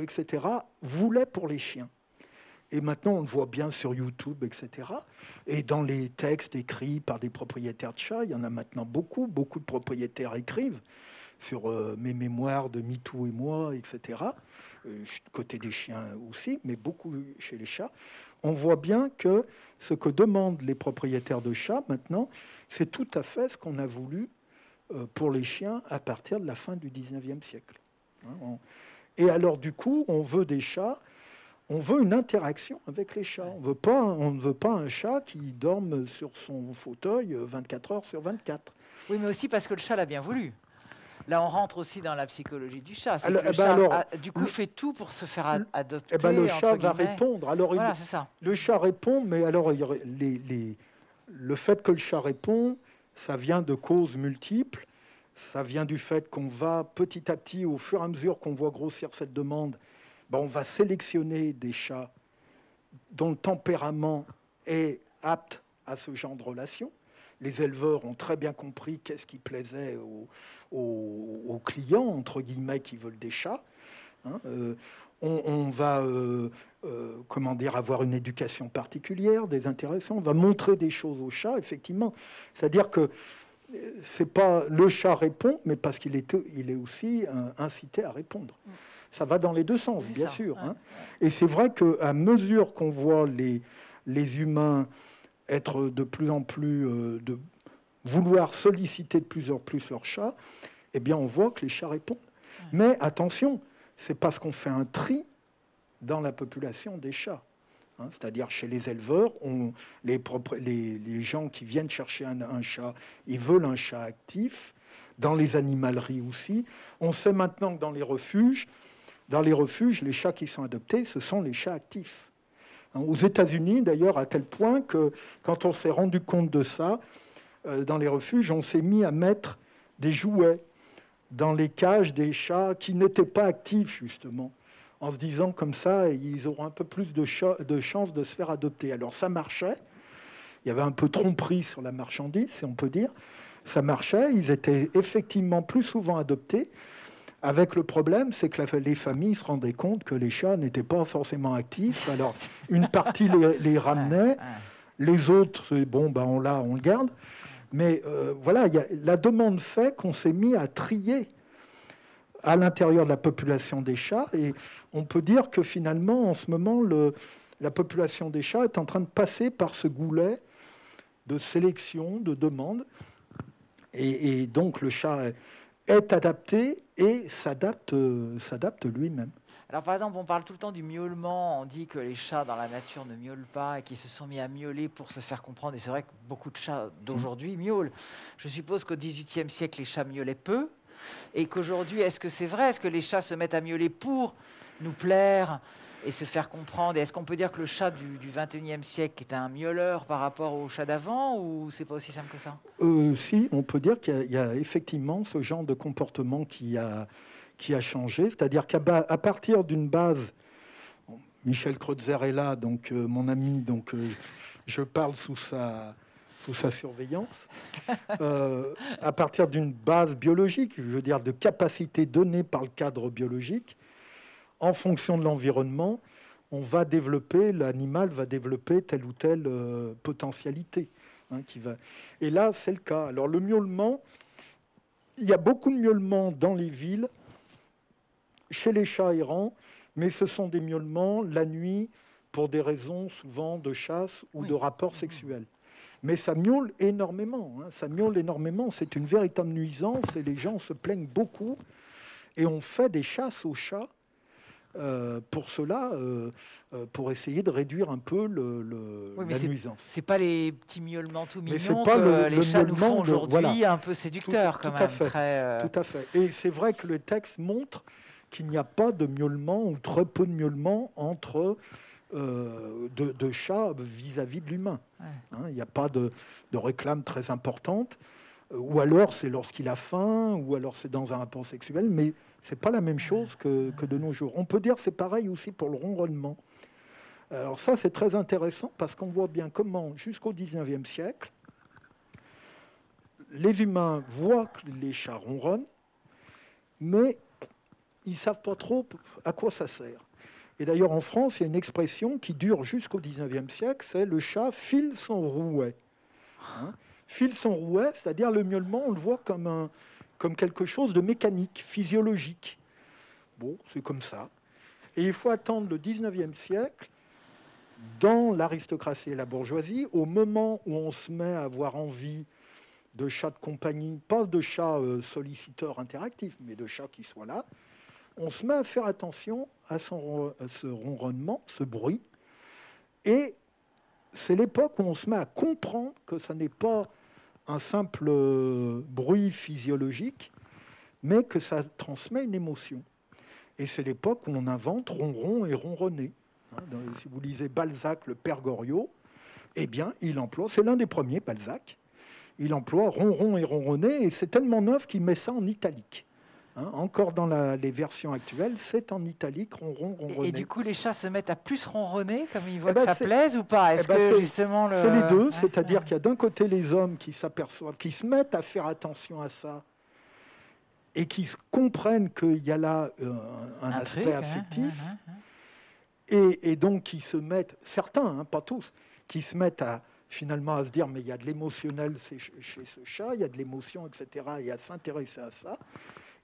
etc. voulaient pour les chiens. Et maintenant, on le voit bien sur YouTube, etc. Et dans les textes écrits par des propriétaires de chats, il y en a maintenant beaucoup. Beaucoup de propriétaires écrivent sur mes mémoires de MeToo et moi, etc. Côté des chiens aussi, mais beaucoup chez les chats. On voit bien que ce que demandent les propriétaires de chats maintenant, c'est tout à fait ce qu'on a voulu pour les chiens à partir de la fin du 19e siècle. Et alors, du coup, on veut des chats. On veut une interaction avec les chats. On ne veut pas un chat qui dorme sur son fauteuil 24 heures sur 24. Oui, mais aussi parce que le chat l'a bien voulu. Là, on rentre aussi dans la psychologie du chat. Alors, le chat, du coup, fait tout pour se faire adopter. Le chat va répondre. Alors, voilà, c'est ça. Le chat répond, mais alors le fait que le chat répond, ça vient de causes multiples. Ça vient du fait qu'on va petit à petit, au fur et à mesure qu'on voit grossir cette demande, on va sélectionner des chats dont le tempérament est apte à ce genre de relation. Les éleveurs ont très bien compris qu'est-ce qui plaisait aux clients, entre guillemets, qui veulent des chats. On va avoir une éducation particulière, des intéressants. On va montrer des choses aux chats, effectivement. C'est-à-dire que c'est pas le chat répond, mais parce qu'il est aussi incité à répondre. Ça va dans les deux sens, bien sûr. Ouais. Et c'est vrai qu'à mesure qu'on voit les humains être de plus en plus... de vouloir solliciter de plus en plus leurs chats, eh bien, on voit que les chats répondent. Ouais. Mais attention, c'est parce qu'on fait un tri dans la population des chats. C'est-à-dire chez les éleveurs, les gens qui viennent chercher un chat, ils veulent un chat actif. Dans les animaleries aussi. On sait maintenant que dans les refuges, les chats qui sont adoptés, ce sont les chats actifs. Aux États-Unis, d'ailleurs, à tel point que quand on s'est rendu compte de ça, dans les refuges, on s'est mis à mettre des jouets dans les cages des chats qui n'étaient pas actifs, justement, en se disant comme ça, ils auront un peu plus de chances de se faire adopter. Alors ça marchait. Il y avait un peu tromperie sur la marchandise, si on peut dire. Ça marchait. Ils étaient effectivement plus souvent adoptés. Avec le problème, c'est que les familles se rendaient compte que les chats n'étaient pas forcément actifs. Alors, une partie les ramenait, les autres, on le garde. Mais voilà, la demande fait qu'on s'est mis à trier à l'intérieur de la population des chats. Et on peut dire que finalement, en ce moment, la population des chats est en train de passer par ce goulet de sélection, de demande. Et donc, le chat est adapté et s'adapte lui-même. Alors par exemple, on parle tout le temps du miaulement, on dit que les chats dans la nature ne miaulent pas et qu'ils se sont mis à miauler pour se faire comprendre, et c'est vrai que beaucoup de chats d'aujourd'hui miaulent. Je suppose qu'au XVIIIe siècle, les chats miaulaient peu, et qu'aujourd'hui, est-ce que c'est vrai? Est-ce que les chats se mettent à miauler pour nous plaire et se faire comprendre? Et est-ce qu'on peut dire que le chat du XXIe siècle est un miauleur par rapport au chat d'avant, ou c'est pas aussi simple que ça? Si, on peut dire qu'il y a effectivement ce genre de comportement qui a changé. C'est-à-dire qu'à partir d'une base, Michel Kreutzer est là, donc mon ami, donc je parle sous sa surveillance, à partir d'une base biologique, je veux dire de capacités données par le cadre biologique, en fonction de l'environnement, l'animal va développer telle ou telle potentialité. Et là, c'est le cas. Alors le miaulement, il y a beaucoup de miaulements dans les villes, chez les chats errants, mais ce sont des miaulements la nuit pour des raisons souvent de chasse ou de rapport sexuel. Mais ça miaule énormément. Ça miaule énormément. C'est une véritable nuisance et les gens se plaignent beaucoup. Et on fait des chasses aux chats pour cela, pour essayer de réduire un peu la nuisance. C'est pas les petits miaulements tout Mais mignons pas que les chats nous font miaulement aujourd'hui, voilà. un peu séducteurs quand tout même. À fait, tout à fait. Et c'est vrai que le texte montre qu'il n'y a pas de miaulement ou très peu de miaulement entre de chats vis-à-vis de l'humain. Ouais. Il n'y a pas de réclame très importante. Ou alors c'est lorsqu'il a faim, ou alors c'est dans un rapport sexuel, mais c'est pas la même chose que de nos jours. On peut dire que c'est pareil aussi pour le ronronnement. Alors ça, c'est très intéressant parce qu'on voit bien comment, jusqu'au 19e siècle, les humains voient que les chats ronronnent, mais ils ne savent pas trop à quoi ça sert. Et d'ailleurs, en France, il y a une expression qui dure jusqu'au 19e siècle, c'est « le chat file son rouet ». File son rouet, c'est-à-dire le miaulement, on le voit comme quelque chose de mécanique, physiologique. Bon, c'est comme ça. Et il faut attendre le 19e siècle, dans l'aristocratie et la bourgeoisie, au moment où on se met à avoir envie de chats de compagnie, pas de chats solliciteurs interactifs, mais de chats qui soient là, on se met à faire attention à ce ronronnement, ce bruit. Et c'est l'époque où on se met à comprendre que ça n'est pas un simple bruit physiologique, mais que ça transmet une émotion. Et c'est l'époque où on invente ronron et ronronner. Si vous lisez Balzac, le Père Goriot, eh bien, il emploie, c'est l'un des premiers, Balzac, il emploie ronron et ronronner, et c'est tellement neuf qu'il met ça en italique. Encore dans les versions actuelles, c'est en italique, ronron, ronronner. Et du coup, les chats se mettent à plus ronronner, comme ils voient que ça plaise ou pas? Est-ce que justement c'est les deux, c'est-à-dire qu'il y a d'un côté les hommes qui s'aperçoivent, qui se mettent à faire attention à ça, et qui comprennent qu'il y a là un aspect affectif, et donc qui se mettent, certains, pas tous, qui se mettent finalement à se dire mais il y a de l'émotionnel chez ce chat, il y a de l'émotion, etc., et à s'intéresser à ça.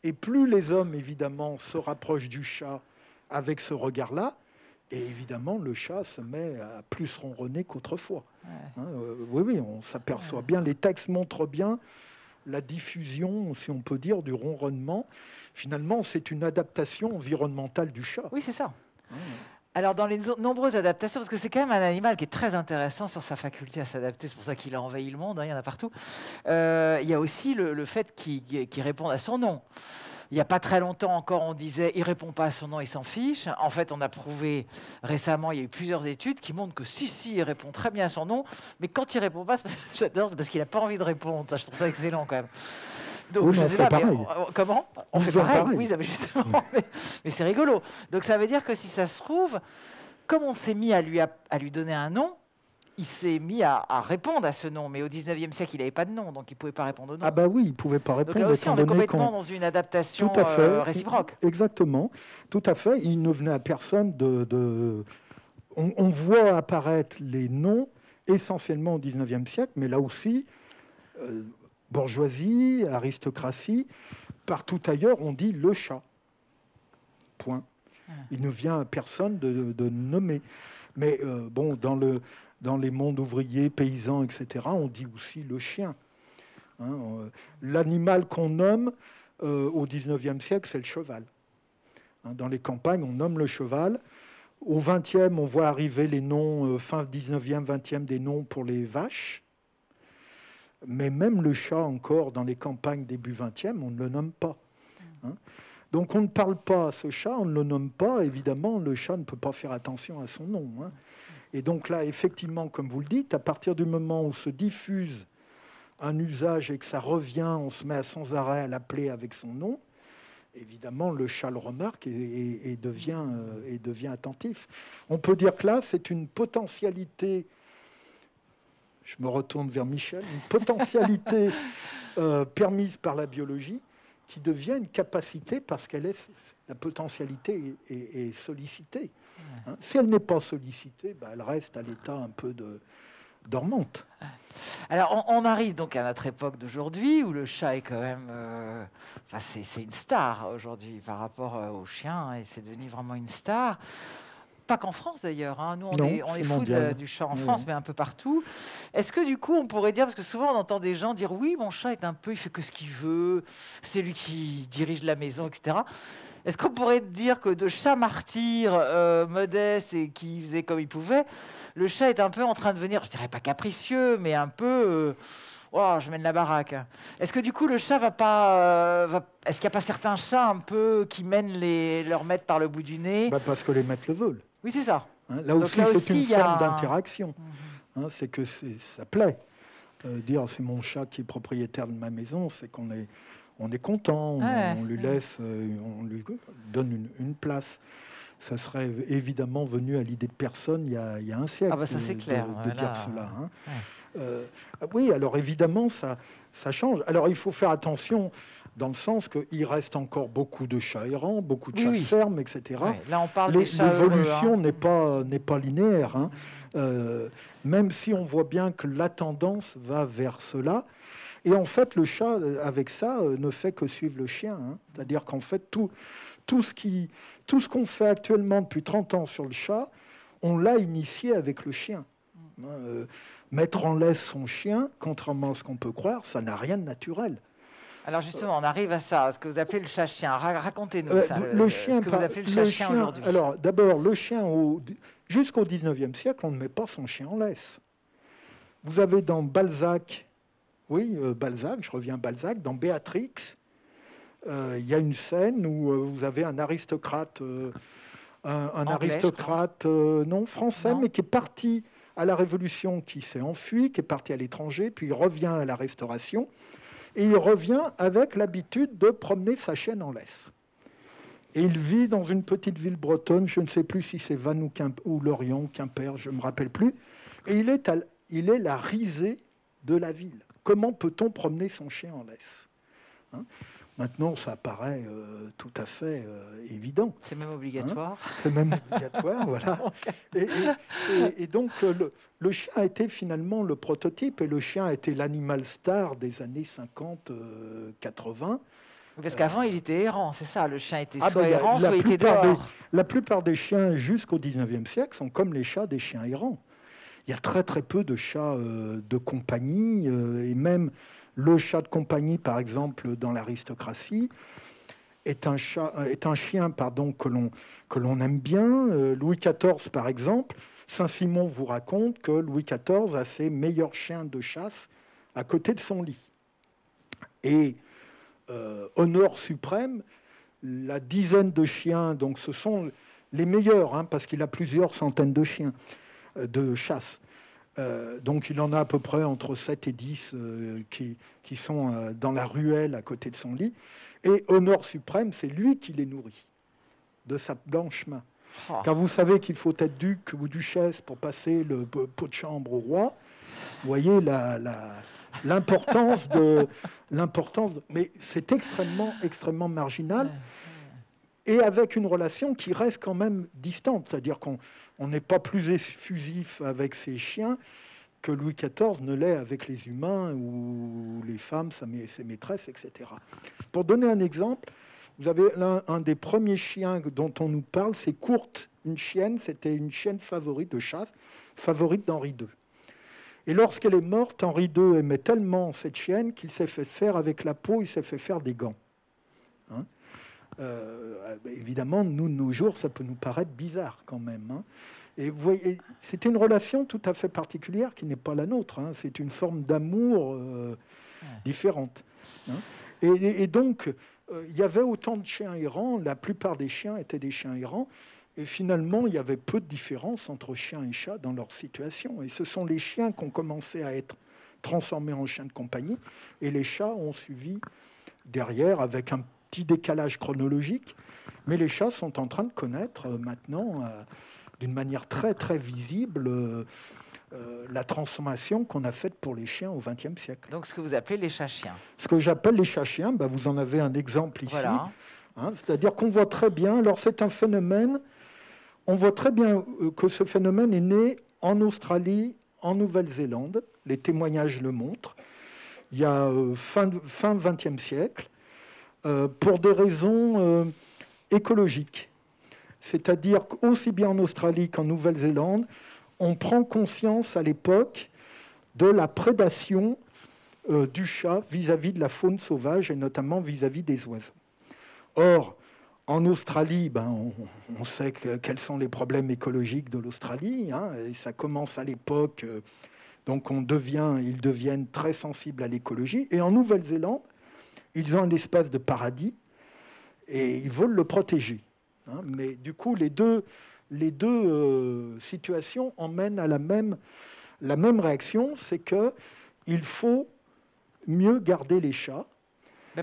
Et plus les hommes, évidemment, se rapprochent du chat avec ce regard-là, et évidemment, le chat se met à plus ronronner qu'autrefois. Oui, on s'aperçoit bien, les textes montrent bien la diffusion, si on peut dire, du ronronnement. Finalement, c'est une adaptation environnementale du chat. Oui, c'est ça. Alors, dans les nombreuses adaptations, parce que c'est quand même un animal qui est très intéressant sur sa faculté à s'adapter, c'est pour ça qu'il a envahi le monde, il y en a partout, il y a aussi le fait qu'il réponde à son nom. Il n'y a pas très longtemps encore, on disait « il ne répond pas à son nom, il s'en fiche ». En fait, on a prouvé récemment, il y a eu plusieurs études qui montrent que si, il répond très bien à son nom, mais quand il ne répond pas, j'adore, c'est parce qu'il n'a pas envie de répondre. Ça, je trouve ça excellent quand même. Donc, je sais pas, mais comment on fait pareil. Oui, justement, mais c'est rigolo. Donc, ça veut dire que si ça se trouve, comme on s'est mis à lui donner un nom, il s'est mis à répondre à ce nom. Mais au 19e siècle, il n'avait pas de nom, donc il ne pouvait pas répondre au nom. Ah bah oui, il ne pouvait pas répondre. Donc là aussi, on est complètement dans une adaptation réciproque. Exactement, tout à fait. Il ne venait à personne On voit apparaître les noms essentiellement au 19e siècle, mais là aussi... bourgeoisie, aristocratie, partout ailleurs, on dit le chat. Point. Il ne vient à personne de nommer. Mais dans les mondes ouvriers, paysans, etc., on dit aussi le chien. L'animal qu'on nomme au XIXe siècle, c'est le cheval. Dans les campagnes, on nomme le cheval. Au 20e, on voit arriver les noms, fin 19e, 20e, des noms pour les vaches. Mais même le chat, encore, dans les campagnes début 20e, on ne le nomme pas. Donc on ne parle pas à ce chat, on ne le nomme pas. Évidemment, le chat ne peut pas faire attention à son nom. Et donc là, effectivement, comme vous le dites, à partir du moment où se diffuse un usage et que ça revient, on se met sans arrêt à l'appeler avec son nom. Évidemment, le chat le remarque et devient attentif. On peut dire que là, c'est une potentialité, je me retourne vers Michel, une potentialité permise par la biologie qui devient une capacité parce qu'elle est, la potentialité est sollicitée. Si elle n'est pas sollicitée, elle reste à l'état un peu dormante. Alors, on arrive donc à notre époque d'aujourd'hui où le chat est quand même... c'est une star aujourd'hui par rapport au chien et c'est devenu vraiment une star. Pas qu'en France d'ailleurs. Nous, on est fous du chat en France, mais un peu partout. Est-ce que du coup, on pourrait dire, parce que souvent on entend des gens dire oui, mon chat est un peu, il fait que ce qu'il veut, c'est lui qui dirige la maison, etc. Est-ce qu'on pourrait dire que de chat martyr, modeste et qui faisait comme il pouvait, le chat est un peu en train de devenir, je dirais pas capricieux, mais un peu... je mène la baraque. Est-ce que du coup le chat va pas... Est-ce qu'il n'y a pas certains chats un peu qui mènent leur maître par le bout du nez? Parce que les maîtres le veulent. Oui, c'est ça. Là aussi, c'est une forme d'interaction. C'est que ça plaît. Dire c'est mon chat qui est propriétaire de ma maison, c'est qu'on est content, on lui laisse, on lui donne une place. Ça serait évidemment venu à l'idée de personne il y a un siècle ça, c'est clair. de dire cela. Oui, alors évidemment, ça change. Alors il faut faire attention dans le sens qu'il reste encore beaucoup de chats errants, beaucoup de chats de ferme, etc. Là, on parle des chats l'évolution n'est pas linéaire. Même si on voit bien que la tendance va vers cela. Et en fait, le chat, avec ça, ne fait que suivre le chien. C'est-à-dire qu'en fait, tout ce qu'on fait actuellement depuis 30 ans sur le chat, on l'a initié avec le chien. Mettre en laisse son chien, contrairement à ce qu'on peut croire, ça n'a rien de naturel. Alors justement, on arrive à ça, ce que vous appelez le chat-chien. Racontez-nous ça, ce que vous appelez le chat-chien aujourd'hui. Alors d'abord, le chien, jusqu'au 19e siècle, on ne met pas son chien en laisse. Vous avez dans Balzac, Balzac, je reviens à Balzac, dans Béatrix, il y a une scène où vous avez un aristocrate, français, mais qui est parti à la Révolution, qui s'est enfui, qui est parti à l'étranger, puis il revient à la Restauration, et il revient avec l'habitude de promener sa chienne en laisse. Et il vit dans une petite ville bretonne, je ne sais plus si c'est Vannes ou Lorient ou Quimper, je ne me rappelle plus, et il est la risée de la ville. Comment peut-on promener son chien en laisse ? Maintenant, ça paraît tout à fait évident. C'est même obligatoire. C'est même obligatoire, voilà. Et donc, le chien a été finalement le prototype, et le chien a été l'animal star des années 50-80. Parce qu'avant, il était errant, c'est ça. Le chien était soit errant, soit il était dehors. La plupart des chiens, jusqu'au 19e siècle, sont comme les chats des chiens errants. Il y a très très peu de chats de compagnie, et même le chat de compagnie, par exemple, dans l'aristocratie, est un chien que l'on aime bien. Louis XIV, par exemple, Saint-Simon vous raconte que Louis XIV a ses meilleurs chiens de chasse à côté de son lit. Et honneur suprême, la dizaine de chiens, donc ce sont les meilleurs, parce qu'il a plusieurs centaines de chiens de chasse. Donc il en a à peu près entre 7 et 10 qui sont dans la ruelle à côté de son lit. Et honneur suprême, c'est lui qui les nourrit de sa blanche main. Car vous savez qu'il faut être duc ou duchesse pour passer le pot de chambre au roi. Vous voyez l'importance mais c'est extrêmement marginal. Et avec une relation qui reste quand même distante. C'est-à-dire qu'on n'est pas plus effusif avec ses chiens que Louis XIV ne l'est avec les humains ou les femmes, ses maîtresses, etc. Pour donner un exemple, vous avez un des premiers chiens dont on nous parle, c'est Courte, une chienne, c'était une chienne favorite de chasse, favorite d'Henri II. Et lorsqu'elle est morte, Henri II aimait tellement cette chienne qu'il s'est fait faire avec la peau, il s'est fait faire des gants. Évidemment, nous, de nos jours, ça peut nous paraître bizarre quand même. Hein. Et vous voyez, c'est une relation tout à fait particulière qui n'est pas la nôtre. Hein. C'est une forme d'amour différente. Hein. Et donc, il y avait autant de chiens errants. La plupart des chiens étaient des chiens errants. Et finalement, il y avait peu de différence entre chiens et chats dans leur situation. Et ce sont les chiens qui ont commencé à être transformés en chiens de compagnie. Et les chats ont suivi derrière avec un petit décalage chronologique. Mais les chats sont en train de connaître maintenant, d'une manière très, très visible, la transformation qu'on a faite pour les chiens au XXe siècle. Donc, ce que vous appelez les chats-chiens. Ce que j'appelle les chats-chiens, vous en avez un exemple ici. Voilà. Hein, c'est-à-dire qu'on voit très bien, alors c'est un phénomène, on voit très bien que ce phénomène est né en Australie, en Nouvelle-Zélande. Les témoignages le montrent. Il y a fin XXe siècle, pour des raisons écologiques. C'est-à-dire qu'aussi bien en Australie qu'en Nouvelle-Zélande, on prend conscience à l'époque de la prédation du chat vis-à-vis de la faune sauvage et notamment vis-à-vis des oiseaux. Or, en Australie, on sait quels sont les problèmes écologiques de l'Australie, hein, et ça commence à l'époque, donc ils deviennent très sensibles à l'écologie. Et en Nouvelle-Zélande, ils ont un espace de paradis et ils veulent le protéger. Hein, mais du coup, les deux situations emmènent à la même réaction, c'est qu'il faut mieux garder les chats.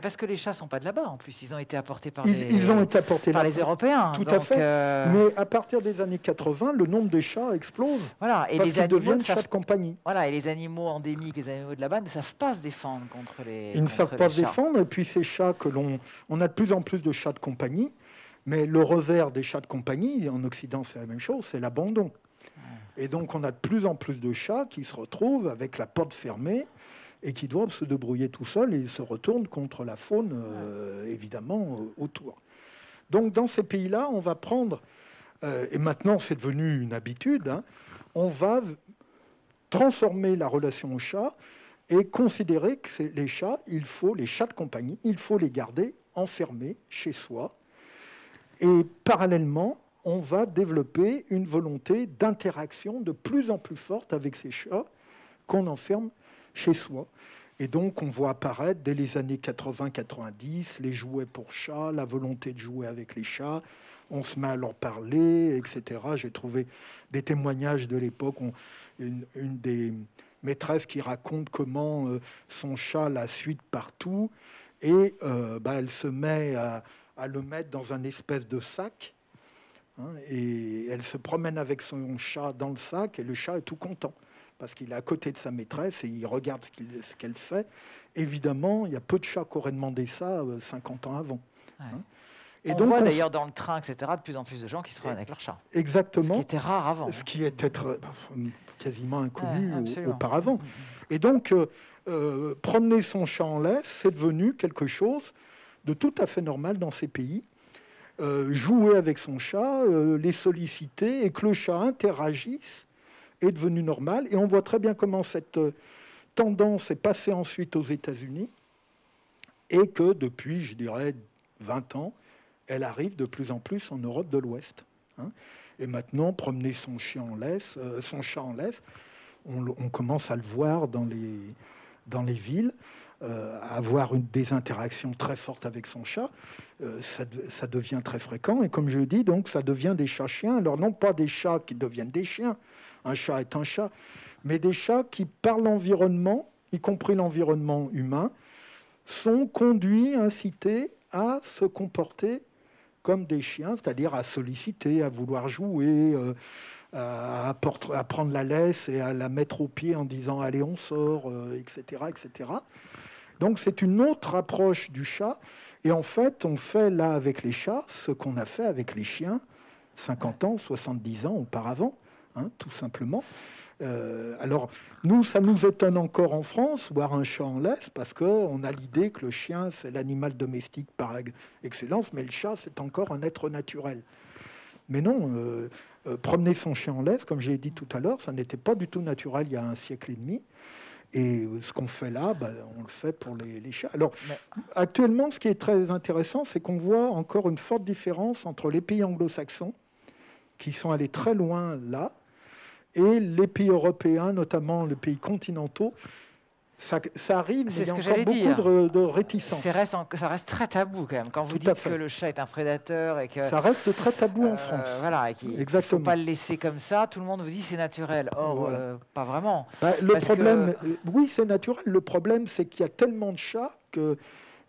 Parce que les chats ne sont pas de là-bas, en plus. Ils ont été apportés par ils ont été apportés par les Européens. Tout à fait. Mais à partir des années 80, le nombre des chats explose. Voilà. Et parce qu'ils deviennent chats de compagnie. Voilà. Et les animaux endémiques, les animaux de là-bas, ne savent pas se défendre contre les Ils ne savent pas se défendre. Et puis ces chats on a de plus en plus de chats de compagnie. Mais le revers des chats de compagnie, en Occident, c'est la même chose, c'est l'abandon. Et donc on a de plus en plus de chats qui se retrouvent avec la porte fermée et qui doivent se débrouiller tout seuls et se retournent contre la faune, évidemment, autour. Donc, dans ces pays-là, on va prendre, et maintenant c'est devenu une habitude, hein, on va transformer la relation au chat et considérer que les chats de compagnie, il faut les garder enfermés chez soi. Et parallèlement, on va développer une volonté d'interaction de plus en plus forte avec ces chats qu'on enferme chez soi. Et donc, on voit apparaître dès les années 80-90 les jouets pour chats, la volonté de jouer avec les chats. On se met à leur parler, etc. J'ai trouvé des témoignages de l'époque. Une des maîtresses qui raconte comment son chat la suit partout. Et elle se met à le mettre dans un espèce de sac. Hein, et elle se promène avec son chat dans le sac et le chat est tout content. Parce qu'il est à côté de sa maîtresse et il regarde ce qu'elle fait. Évidemment, il y a peu de chats qui auraient demandé ça 50 ans avant. Ouais. Hein. Et on voit d'ailleurs dans le train, etc., de plus en plus de gens qui se promènent avec leur chat. Exactement. Ce qui était rare avant. Ce qui était quasiment inconnu auparavant. Et donc, promener son chat en laisse, c'est devenu quelque chose de tout à fait normal dans ces pays. Jouer avec son chat, les solliciter et que le chat interagisse est devenu normal. Et on voit très bien comment cette tendance est passée ensuite aux États-Unis et que depuis, je dirais, 20 ans, elle arrive de plus en plus en Europe de l'Ouest. Hein. Et maintenant, promener son chat en laisse, on commence à le voir dans les villes, avoir des interactions très fortes avec son chat, ça devient très fréquent. Et comme je dis, donc, ça devient des chats-chiens. Alors, non pas des chats qui deviennent des chiens, un chat est un chat, mais des chats qui, par l'environnement, y compris l'environnement humain, sont conduits, incités à se comporter comme des chiens, c'est-à-dire à solliciter, à vouloir jouer, à prendre la laisse et à la mettre au pied en disant « allez, on sort », etc., etc. Donc c'est une autre approche du chat. Et en fait, on fait là avec les chats ce qu'on a fait avec les chiens 50 ans, 70 ans auparavant, hein, tout simplement. Alors, ça nous étonne encore en France, voir un chat en laisse, parce qu'on a l'idée que le chien, c'est l'animal domestique par excellence, mais le chat, c'est encore un être naturel. Mais non, promener son chien en laisse, comme j'ai dit tout à l'heure, ça n'était pas du tout naturel il y a un siècle et demi. Et ce qu'on fait là, on le fait pour les chats. Alors, actuellement, ce qui est très intéressant, c'est qu'on voit encore une forte différence entre les pays anglo-saxons, qui sont allés très loin là, et les pays européens, notamment les pays continentaux. Ça arrive, mais il y a encore beaucoup de réticence. Ça reste très tabou quand même. Quand vous dites que le chat est un prédateur et que ça reste très tabou en France. Voilà, et qu'il ne faut pas le laisser comme ça. Tout le monde vous dit c'est naturel. Or, voilà. Pas vraiment. Le problème, oui, c'est naturel. Le problème, c'est qu'il y a tellement de chats qu'il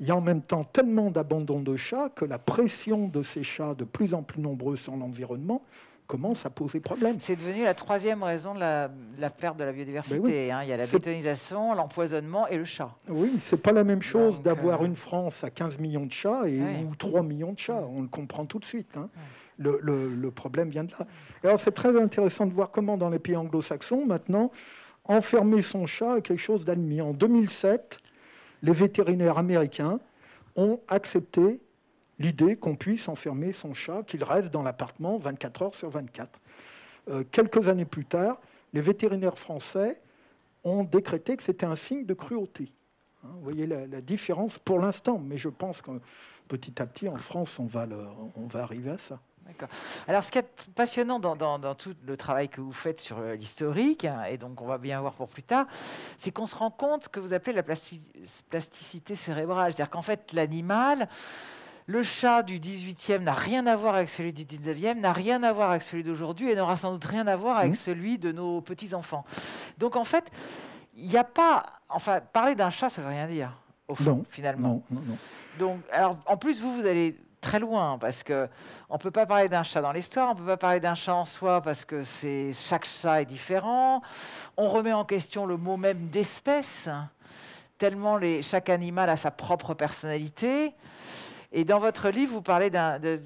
y a en même temps tellement d'abandon de chats que la pression de ces chats de plus en plus nombreux sur l'environnement commence à poser problème. C'est devenu la troisième raison de la perte de la biodiversité. Oui. Il y a la bétonisation, l'empoisonnement et le chat. Oui, c'est pas la même chose d'avoir une France à 15 millions de chats ou 3 millions de chats. On le comprend tout de suite. Le problème vient de là. Alors c'est très intéressant de voir comment dans les pays anglo-saxons, maintenant, enfermer son chat est quelque chose d'admis. En 2007, les vétérinaires américains ont accepté l'idée qu'on puisse enfermer son chat, qu'il reste dans l'appartement 24 heures sur 24. Quelques années plus tard, les vétérinaires français ont décrété que c'était un signe de cruauté. Vous voyez la différence pour l'instant, mais je pense que petit à petit, en France, on va arriver à ça. D'accord. Alors, ce qui est passionnant dans tout le travail que vous faites sur l'historique, et donc on va bien voir pour plus tard, c'est qu'on se rend compte que vous appelez la plasticité cérébrale. C'est-à-dire qu'en fait, l'animal... Le chat du 18e n'a rien à voir avec celui du 19e, n'a rien à voir avec celui d'aujourd'hui et n'aura sans doute rien à voir avec celui de nos petits-enfants. Donc, en fait, il n'y a pas... Enfin, parler d'un chat, ça ne veut rien dire, au fond, finalement. Non. Donc, alors, en plus, vous allez très loin, parce qu'on ne peut pas parler d'un chat dans l'histoire, on ne peut pas parler d'un chat en soi, parce que chaque chat est différent. On remet en question le mot même d'espèce, tellement chaque animal a sa propre personnalité. Et dans votre livre, vous parlez de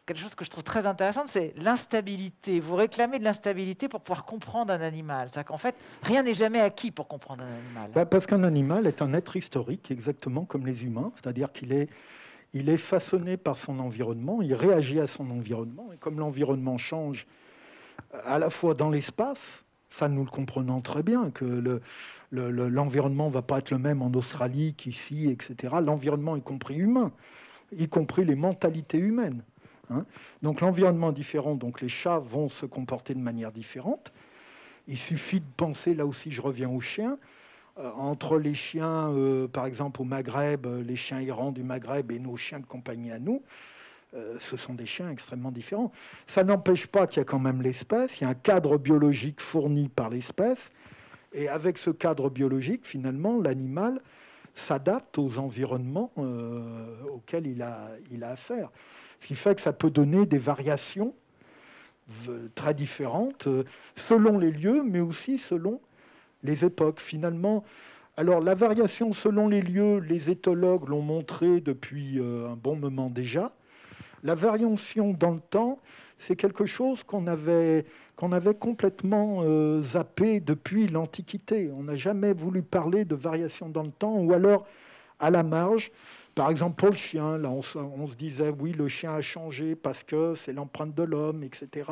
quelque chose que je trouve très intéressant, c'est l'instabilité. Vous réclamez de l'instabilité pour pouvoir comprendre un animal. C'est-à-dire qu'en fait, rien n'est jamais acquis pour comprendre un animal. Parce qu'un animal est un être historique, exactement comme les humains. C'est-à-dire qu'il est façonné par son environnement, il réagit à son environnement. Et comme l'environnement change à la fois dans l'espace, ça nous le comprenons très bien, que l'environnement ne va pas être le même en Australie qu'ici, etc. L'environnement, y compris humain, y compris les mentalités humaines. Donc l'environnement est différent, donc les chats vont se comporter de manière différente. Il suffit de penser, là aussi je reviens aux chiens, entre les chiens, par exemple au Maghreb, les chiens errants du Maghreb et nos chiens de compagnie à nous, ce sont des chiens extrêmement différents. Ça n'empêche pas qu'il y a quand même l'espèce, il y a un cadre biologique fourni par l'espèce, et avec ce cadre biologique, finalement, l'animal s'adapte aux environnements auxquels il a affaire. Ce qui fait que ça peut donner des variations très différentes selon les lieux, mais aussi selon les époques. Finalement, alors la variation selon les lieux, les éthologues l'ont montré depuis un bon moment déjà. La variation dans le temps, c'est quelque chose qu'on avait complètement zappé depuis l'Antiquité. On n'a jamais voulu parler de variation dans le temps, ou alors à la marge. Par exemple, pour le chien, là, on se disait, oui, le chien a changé parce que c'est l'empreinte de l'homme, etc.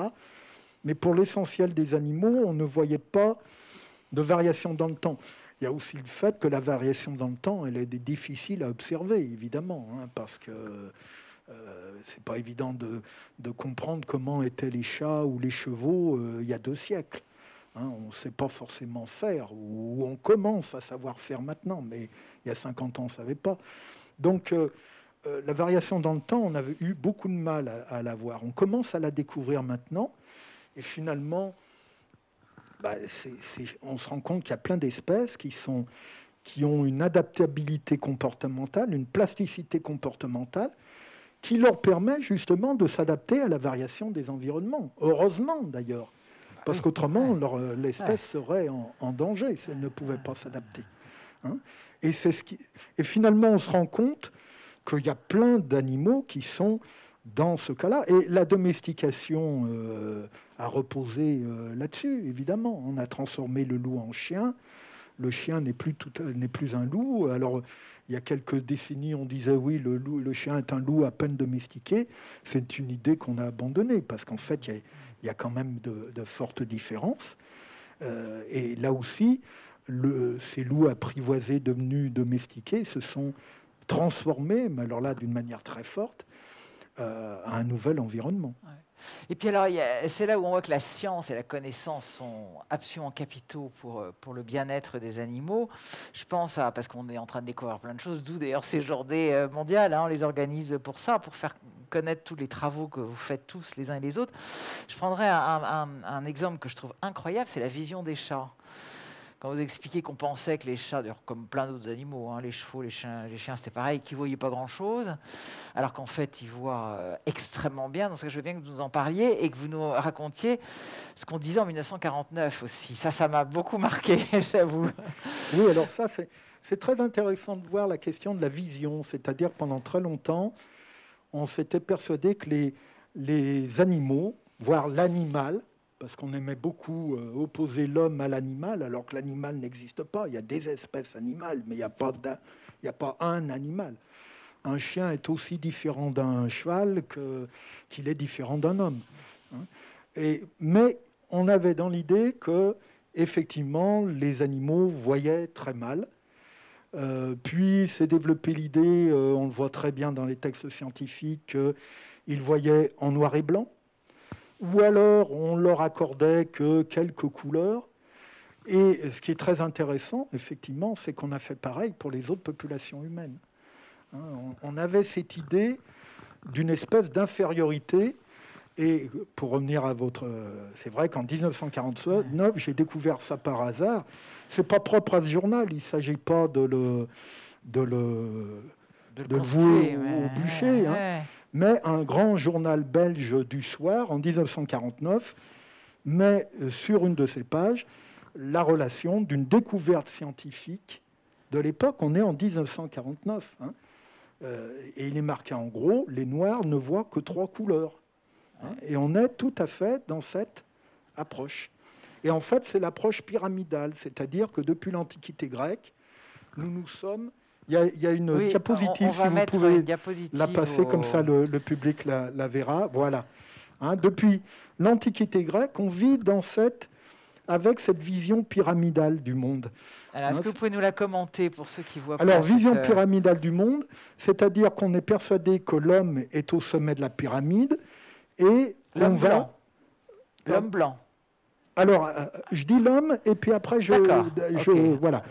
Mais pour l'essentiel des animaux, on ne voyait pas de variation dans le temps. Il y a aussi le fait que la variation dans le temps, elle est difficile à observer, évidemment, parce que c'est pas évident de comprendre comment étaient les chats ou les chevaux il y a 2 siècles. On ne sait pas forcément faire, ou on commence à savoir faire maintenant, mais il y a 50 ans, on ne savait pas. Donc, la variation dans le temps, on avait eu beaucoup de mal à la voir. On commence à la découvrir maintenant, et finalement, on se rend compte qu'il y a plein d'espèces qui ont une adaptabilité comportementale, une plasticité comportementale, qui leur permet justement de s'adapter à la variation des environnements. Heureusement d'ailleurs, parce qu'autrement l'espèce serait en danger si elle ne pouvait pas s'adapter. Et finalement, on se rend compte qu'il y a plein d'animaux qui sont dans ce cas-là. Et la domestication a reposé là-dessus, évidemment. On a transformé le loup en chien. Le chien n'est plus un loup. Alors, il y a quelques décennies, on disait oui, le chien est un loup à peine domestiqué. C'est une idée qu'on a abandonnée parce qu'en fait, il y a quand même de fortes différences. Et là aussi, ces loups apprivoisés devenus domestiqués se sont transformés, mais alors là d'une manière très forte, à un nouvel environnement. Ouais. Et puis alors, c'est là où on voit que la science et la connaissance sont absolument capitaux pour le bien-être des animaux. Je pense parce qu'on est en train de découvrir plein de choses, d'où d'ailleurs ces journées mondiales, on les organise pour ça, pour faire connaître tous les travaux que vous faites tous les uns et les autres. Je prendrais un exemple que je trouve incroyable, c'est la vision des chats. Quand vous expliquez qu'on pensait que les chats, d'ailleurs comme plein d'autres animaux, les chevaux, les chiens c'était pareil, qu'ils ne voyaient pas grand-chose, alors qu'en fait, ils voient extrêmement bien. Donc, je veux bien que vous nous en parliez et que vous nous racontiez ce qu'on disait en 1949 aussi. Ça m'a beaucoup marqué, j'avoue. Oui, alors ça, c'est très intéressant de voir la question de la vision. C'est-à-dire que pendant très longtemps, on s'était persuadé que les animaux, voire l'animal, parce qu'on aimait beaucoup opposer l'homme à l'animal, alors que l'animal n'existe pas. Il y a des espèces animales, mais il n'y a pas un animal. Un chien est aussi différent d'un cheval qu'il est différent d'un homme. Mais on avait dans l'idée que, effectivement, les animaux voyaient très mal. Puis s'est développée l'idée, on le voit très bien dans les textes scientifiques, qu'ils voyaient en noir et blanc. Ou alors on leur accordait que quelques couleurs. Et ce qui est très intéressant, effectivement, c'est qu'on a fait pareil pour les autres populations humaines. On avait cette idée d'une espèce d'infériorité. Et pour revenir à votre... C'est vrai qu'en 1949, j'ai découvert ça par hasard. C'est pas propre à ce journal. Il ne s'agit pas de le vouer au bûcher. Mais un grand journal belge du soir, en 1949, met sur une de ses pages la relation d'une découverte scientifique de l'époque. On est en 1949. Et il est marqué en gros, les Noirs ne voient que 3 couleurs. Et on est tout à fait dans cette approche. Et en fait, c'est l'approche pyramidale, c'est-à-dire que depuis l'Antiquité grecque, nous sommes... Il y a une diapositive, si vous pouvez la passer, comme ça le public la verra. Voilà. Depuis l'Antiquité grecque, on vit avec cette vision pyramidale du monde. Alors, est-ce que vous pouvez nous la commenter pour ceux qui voient pas? Alors, vision pyramidale du monde, c'est-à-dire qu'on est persuadé que l'homme est au sommet de la pyramide et l'homme blanc. Alors, je dis l'homme, et puis après, voilà.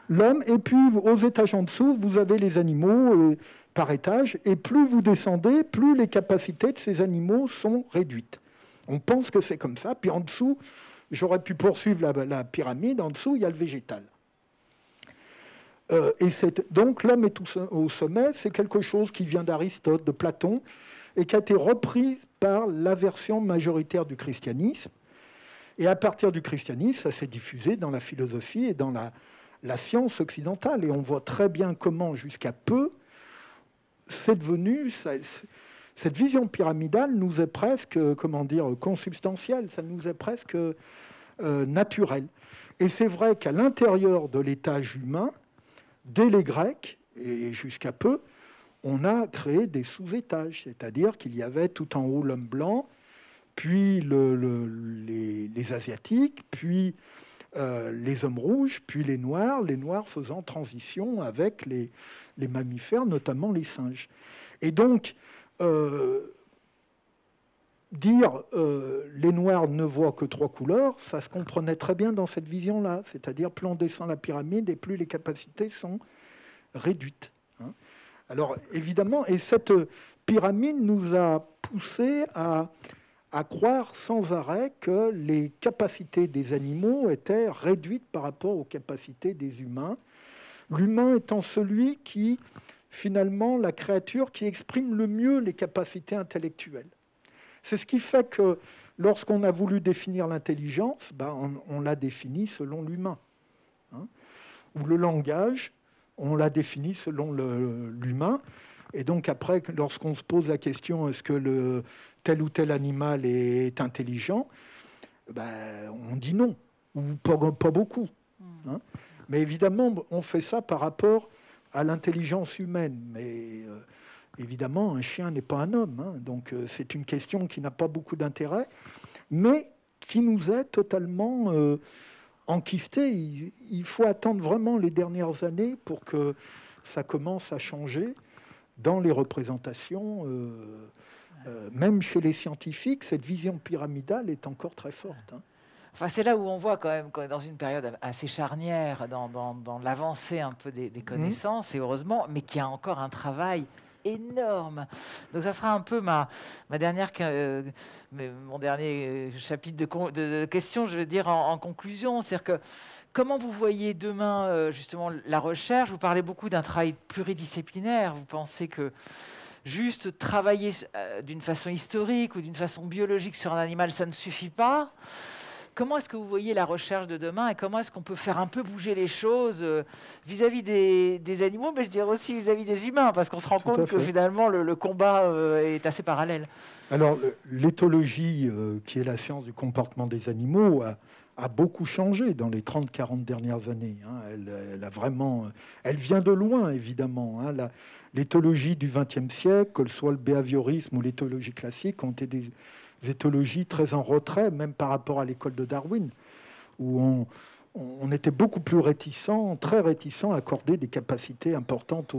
L'homme, et puis aux étages en dessous, vous avez les animaux par étage, et plus vous descendez, plus les capacités de ces animaux sont réduites. On pense que c'est comme ça, puis en dessous, j'aurais pu poursuivre la pyramide, en dessous, il y a le végétal. Donc, l'homme est au sommet, c'est quelque chose qui vient d'Aristote, de Platon, et qui a été reprise par la version majoritaire du christianisme. Et à partir du christianisme, ça s'est diffusé dans la philosophie et dans la science occidentale. Et on voit très bien comment, jusqu'à peu, c'est devenu... Cette vision pyramidale nous est presque, consubstantielle. Ça nous est presque naturel. Et c'est vrai qu'à l'intérieur de l'étage humain, dès les Grecs, et jusqu'à peu, on a créé des sous-étages. C'est-à-dire qu'il y avait tout en haut l'homme blanc, puis les Asiatiques, puis les hommes rouges, puis les Noirs faisant transition avec les mammifères, notamment les singes. Et donc, dire les Noirs ne voient que 3 couleurs, ça se comprenait très bien dans cette vision-là. C'est-à-dire, plus on descend la pyramide et plus les capacités sont réduites. Alors, évidemment, et cette pyramide nous a poussé à croire sans arrêt que les capacités des animaux étaient réduites par rapport aux capacités des humains. L'humain étant celui qui, finalement, la créature qui exprime le mieux les capacités intellectuelles. C'est ce qui fait que lorsqu'on a voulu définir l'intelligence, on l'a définie selon l'humain. Ou le langage, on l'a défini selon l'humain. Et donc après, lorsqu'on se pose la question, est-ce que tel ou tel animal est intelligent, on dit non, ou pas beaucoup. Mais évidemment, on fait ça par rapport à l'intelligence humaine. Mais évidemment, un chien n'est pas un homme. Donc c'est une question qui n'a pas beaucoup d'intérêt, mais qui nous est totalement enquisté. Il faut attendre vraiment les dernières années pour que ça commence à changer dans les représentations. Même chez les scientifiques, cette vision pyramidale est encore très forte. Enfin, c'est là où on voit quand même qu'on est dans une période assez charnière dans l'avancée un peu des connaissances, et heureusement, mais qu'il y a encore un travail énorme. Donc ça sera un peu ma dernière, mon dernier chapitre de questions, je veux dire, en conclusion. C'est-à-dire que comment vous voyez demain justement la recherche? Vous parlez beaucoup d'un travail pluridisciplinaire. Vous pensez que juste travailler d'une façon historique ou d'une façon biologique sur un animal, ça ne suffit pas? Comment est-ce que vous voyez la recherche de demain et comment est-ce qu'on peut faire un peu bouger les choses vis-à-vis des animaux, mais je dirais aussi vis-à-vis des humains, parce qu'on se rend compte que finalement le combat est assez parallèle. Alors, l'éthologie, qui est la science du comportement des animaux, a beaucoup changé dans les 30-40 dernières années. Elle vient de loin, évidemment. L'éthologie du XXe siècle, que ce soit le behaviorisme ou l'éthologie classique, ont été des éthologies très en retrait, même par rapport à l'école de Darwin, où on était beaucoup plus très réticent à accorder des capacités importantes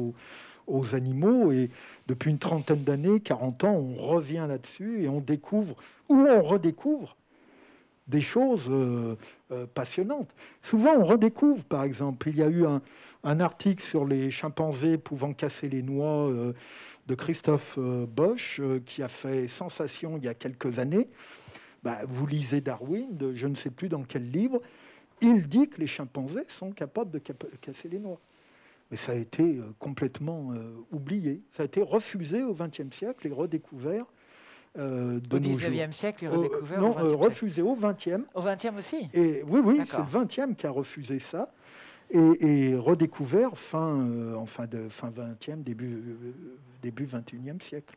aux animaux. Et depuis une trentaine d'années, 40 ans, on revient là-dessus et on découvre, ou on redécouvre, des choses passionnantes. Souvent, on redécouvre, par exemple, il y a eu un article sur les chimpanzés pouvant casser les noix de Christophe Bosch, qui a fait sensation il y a quelques années. Vous lisez Darwin, je ne sais plus dans quel livre, il dit que les chimpanzés sont capables de casser les noix. Mais ça a été complètement oublié. Ça a été refusé au XXe siècle et redécouvert au 19e siècle, il redécouvert non, refusé au 20e. Au 20e aussi. Et oui, c'est le 20e qui a refusé ça et redécouvert fin 20e, début 21e siècle.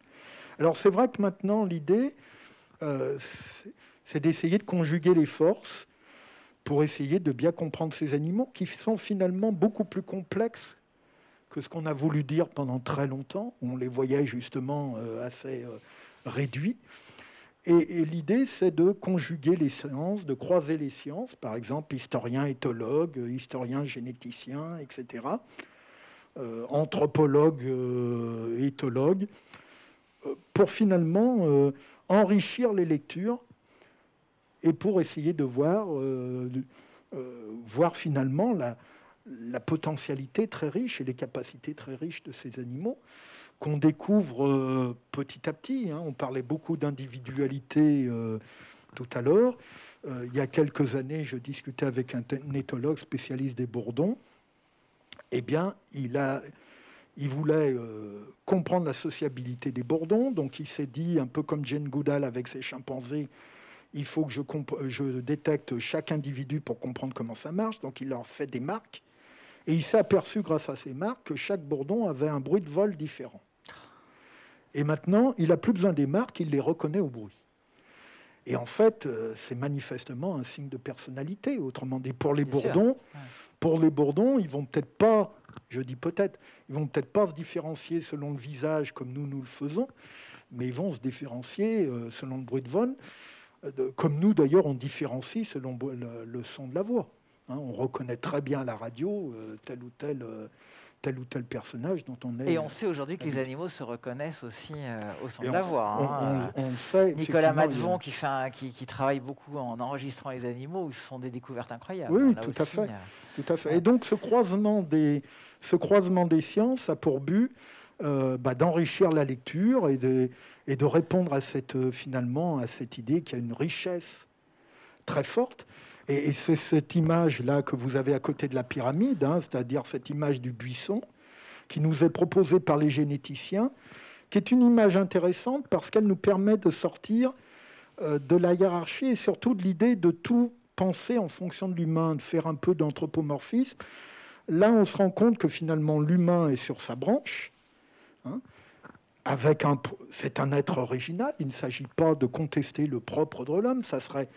Alors c'est vrai que maintenant l'idée, c'est d'essayer de conjuguer les forces pour essayer de bien comprendre ces animaux qui sont finalement beaucoup plus complexes que ce qu'on a voulu dire pendant très longtemps, où on les voyait justement assez réduits. Et l'idée, c'est de conjuguer les sciences, de croiser les sciences, par exemple historien, éthologue, historien, généticien, etc., anthropologue, éthologue, pour finalement enrichir les lectures et pour essayer de voir finalement la potentialité très riche et les capacités très riches de ces animaux qu'on découvre petit à petit. On parlait beaucoup d'individualité tout à l'heure. Il y a quelques années, je discutais avec un éthologue spécialiste des bourdons. Eh bien, il voulait comprendre la sociabilité des bourdons. Donc, il s'est dit, un peu comme Jane Goodall avec ses chimpanzés, il faut que je détecte chaque individu pour comprendre comment ça marche. Donc, il leur fait des marques. Et il s'est aperçu, grâce à ces marques, que chaque bourdon avait un bruit de vol différent. Et maintenant, il n'a plus besoin des marques, il les reconnaît au bruit. Et en fait, c'est manifestement un signe de personnalité. Autrement dit, pour les bourdons, ils vont peut-être pas, je dis peut-être, ils vont peut-être pas se différencier selon le visage comme nous le faisons, mais ils vont se différencier selon le bruit de vol, comme nous d'ailleurs on différencie selon le son de la voix. On reconnaît très bien à la radio tel ou tel personnage dont on est... Et on sait aujourd'hui que les animaux se reconnaissent aussi au son de la voix. On sait, Nicolas Matvon, qui travaille beaucoup en enregistrant les animaux, ils font des découvertes incroyables. Oui, tout à fait. Et donc ce croisement des sciences a pour but d'enrichir la lecture et de répondre à cette idée qu'il y a une richesse très forte. Et c'est cette image-là que vous avez à côté de la pyramide, c'est-à-dire cette image du buisson, qui nous est proposée par les généticiens, qui est une image intéressante parce qu'elle nous permet de sortir de la hiérarchie et surtout de l'idée de tout penser en fonction de l'humain, de faire un peu d'anthropomorphisme. Là, on se rend compte que finalement, l'humain est sur sa branche, c'est un être original. Il ne s'agit pas de contester le propre de l'homme, ça serait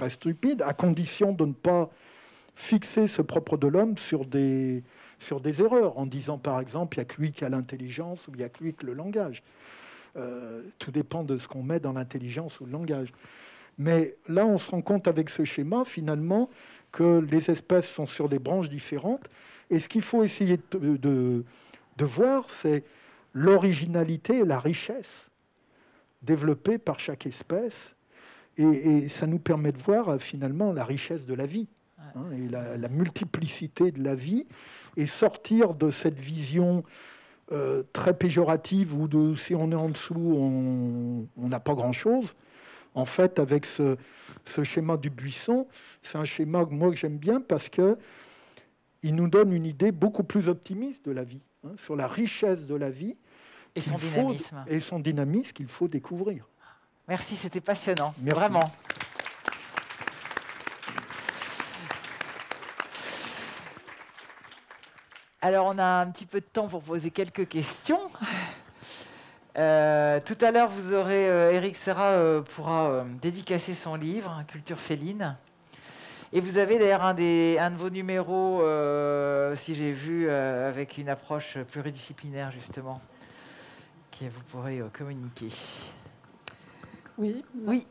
stupide, à condition de ne pas fixer ce propre de l'homme sur des erreurs, en disant par exemple, il n'y a que lui qui a l'intelligence ou il n'y a que lui qui a le langage. Tout dépend de ce qu'on met dans l'intelligence ou le langage. Mais là, on se rend compte avec ce schéma, finalement, que les espèces sont sur des branches différentes. Et ce qu'il faut essayer de voir, c'est l'originalité et la richesse développée par chaque espèce. Et ça nous permet de voir, finalement, la richesse de la vie, hein, et la multiplicité de la vie, et sortir de cette vision très péjorative où si on est en dessous, on n'a pas grand-chose. En fait, avec ce schéma du buisson, c'est un schéma que j'aime bien parce qu'il nous donne une idée beaucoup plus optimiste de la vie, hein, sur la richesse de la vie et son dynamisme. Et son dynamisme qu'il faut découvrir. Merci, c'était passionnant, merci. Vraiment. Alors, on a un petit peu de temps pour poser quelques questions. Tout à l'heure, vous aurez Éric Serra pourra dédicacer son livre Culture féline. Et vous avez d'ailleurs un de vos numéros, si j'ai vu, avec une approche pluridisciplinaire justement, que vous pourrez communiquer. Oui. Oui.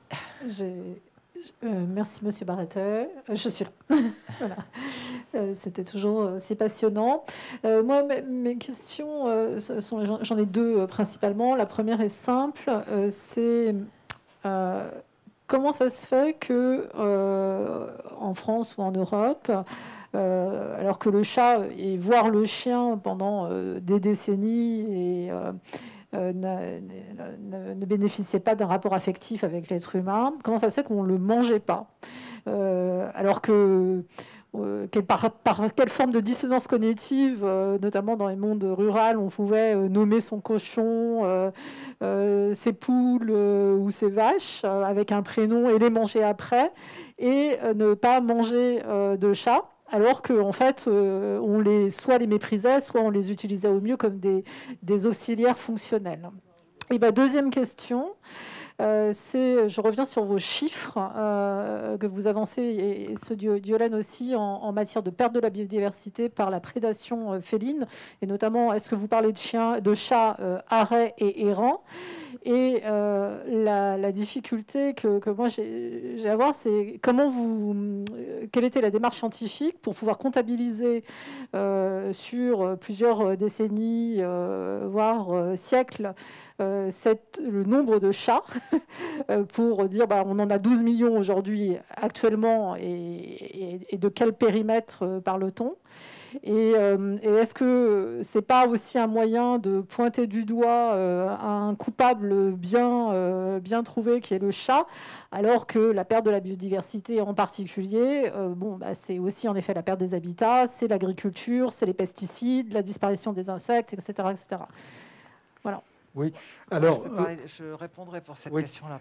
Merci Monsieur Barretet. Je suis là. Voilà. C'était toujours si passionnant. Moi, mes questions, j'en ai deux principalement. La première est simple. C'est comment ça se fait que en France ou en Europe, alors que le chat et voire le chien pendant des décennies et ne bénéficiait pas d'un rapport affectif avec l'être humain, comment ça se fait qu'on ne le mangeait pas, alors que par quelle forme de dissonance cognitive, notamment dans les mondes ruraux, on pouvait nommer son cochon, ses poules ou ses vaches avec un prénom et les manger après, et ne pas manger de chat, alors qu'en fait, soit les méprisait, soit on les utilisait au mieux comme des auxiliaires fonctionnels. Et deuxième question, je reviens sur vos chiffres que vous avancez, et ceux d'Yolène aussi, en matière de perte de la biodiversité par la prédation féline, et notamment, est-ce que vous parlez de chats arrêts et errants? Et la difficulté que moi j'ai à voir, c'est quelle était la démarche scientifique pour pouvoir comptabiliser sur plusieurs décennies, voire siècles, le nombre de chats pour dire on en a 12 millions aujourd'hui actuellement, et de quel périmètre parle-t-on? Et est-ce que c'est pas aussi un moyen de pointer du doigt un coupable bien trouvé qui est le chat, alors que la perte de la biodiversité en particulier, c'est aussi en effet la perte des habitats, c'est l'agriculture, c'est les pesticides, la disparition des insectes, etc., etc. Voilà. Oui, alors... Je répondrai pour cette oui. question-là.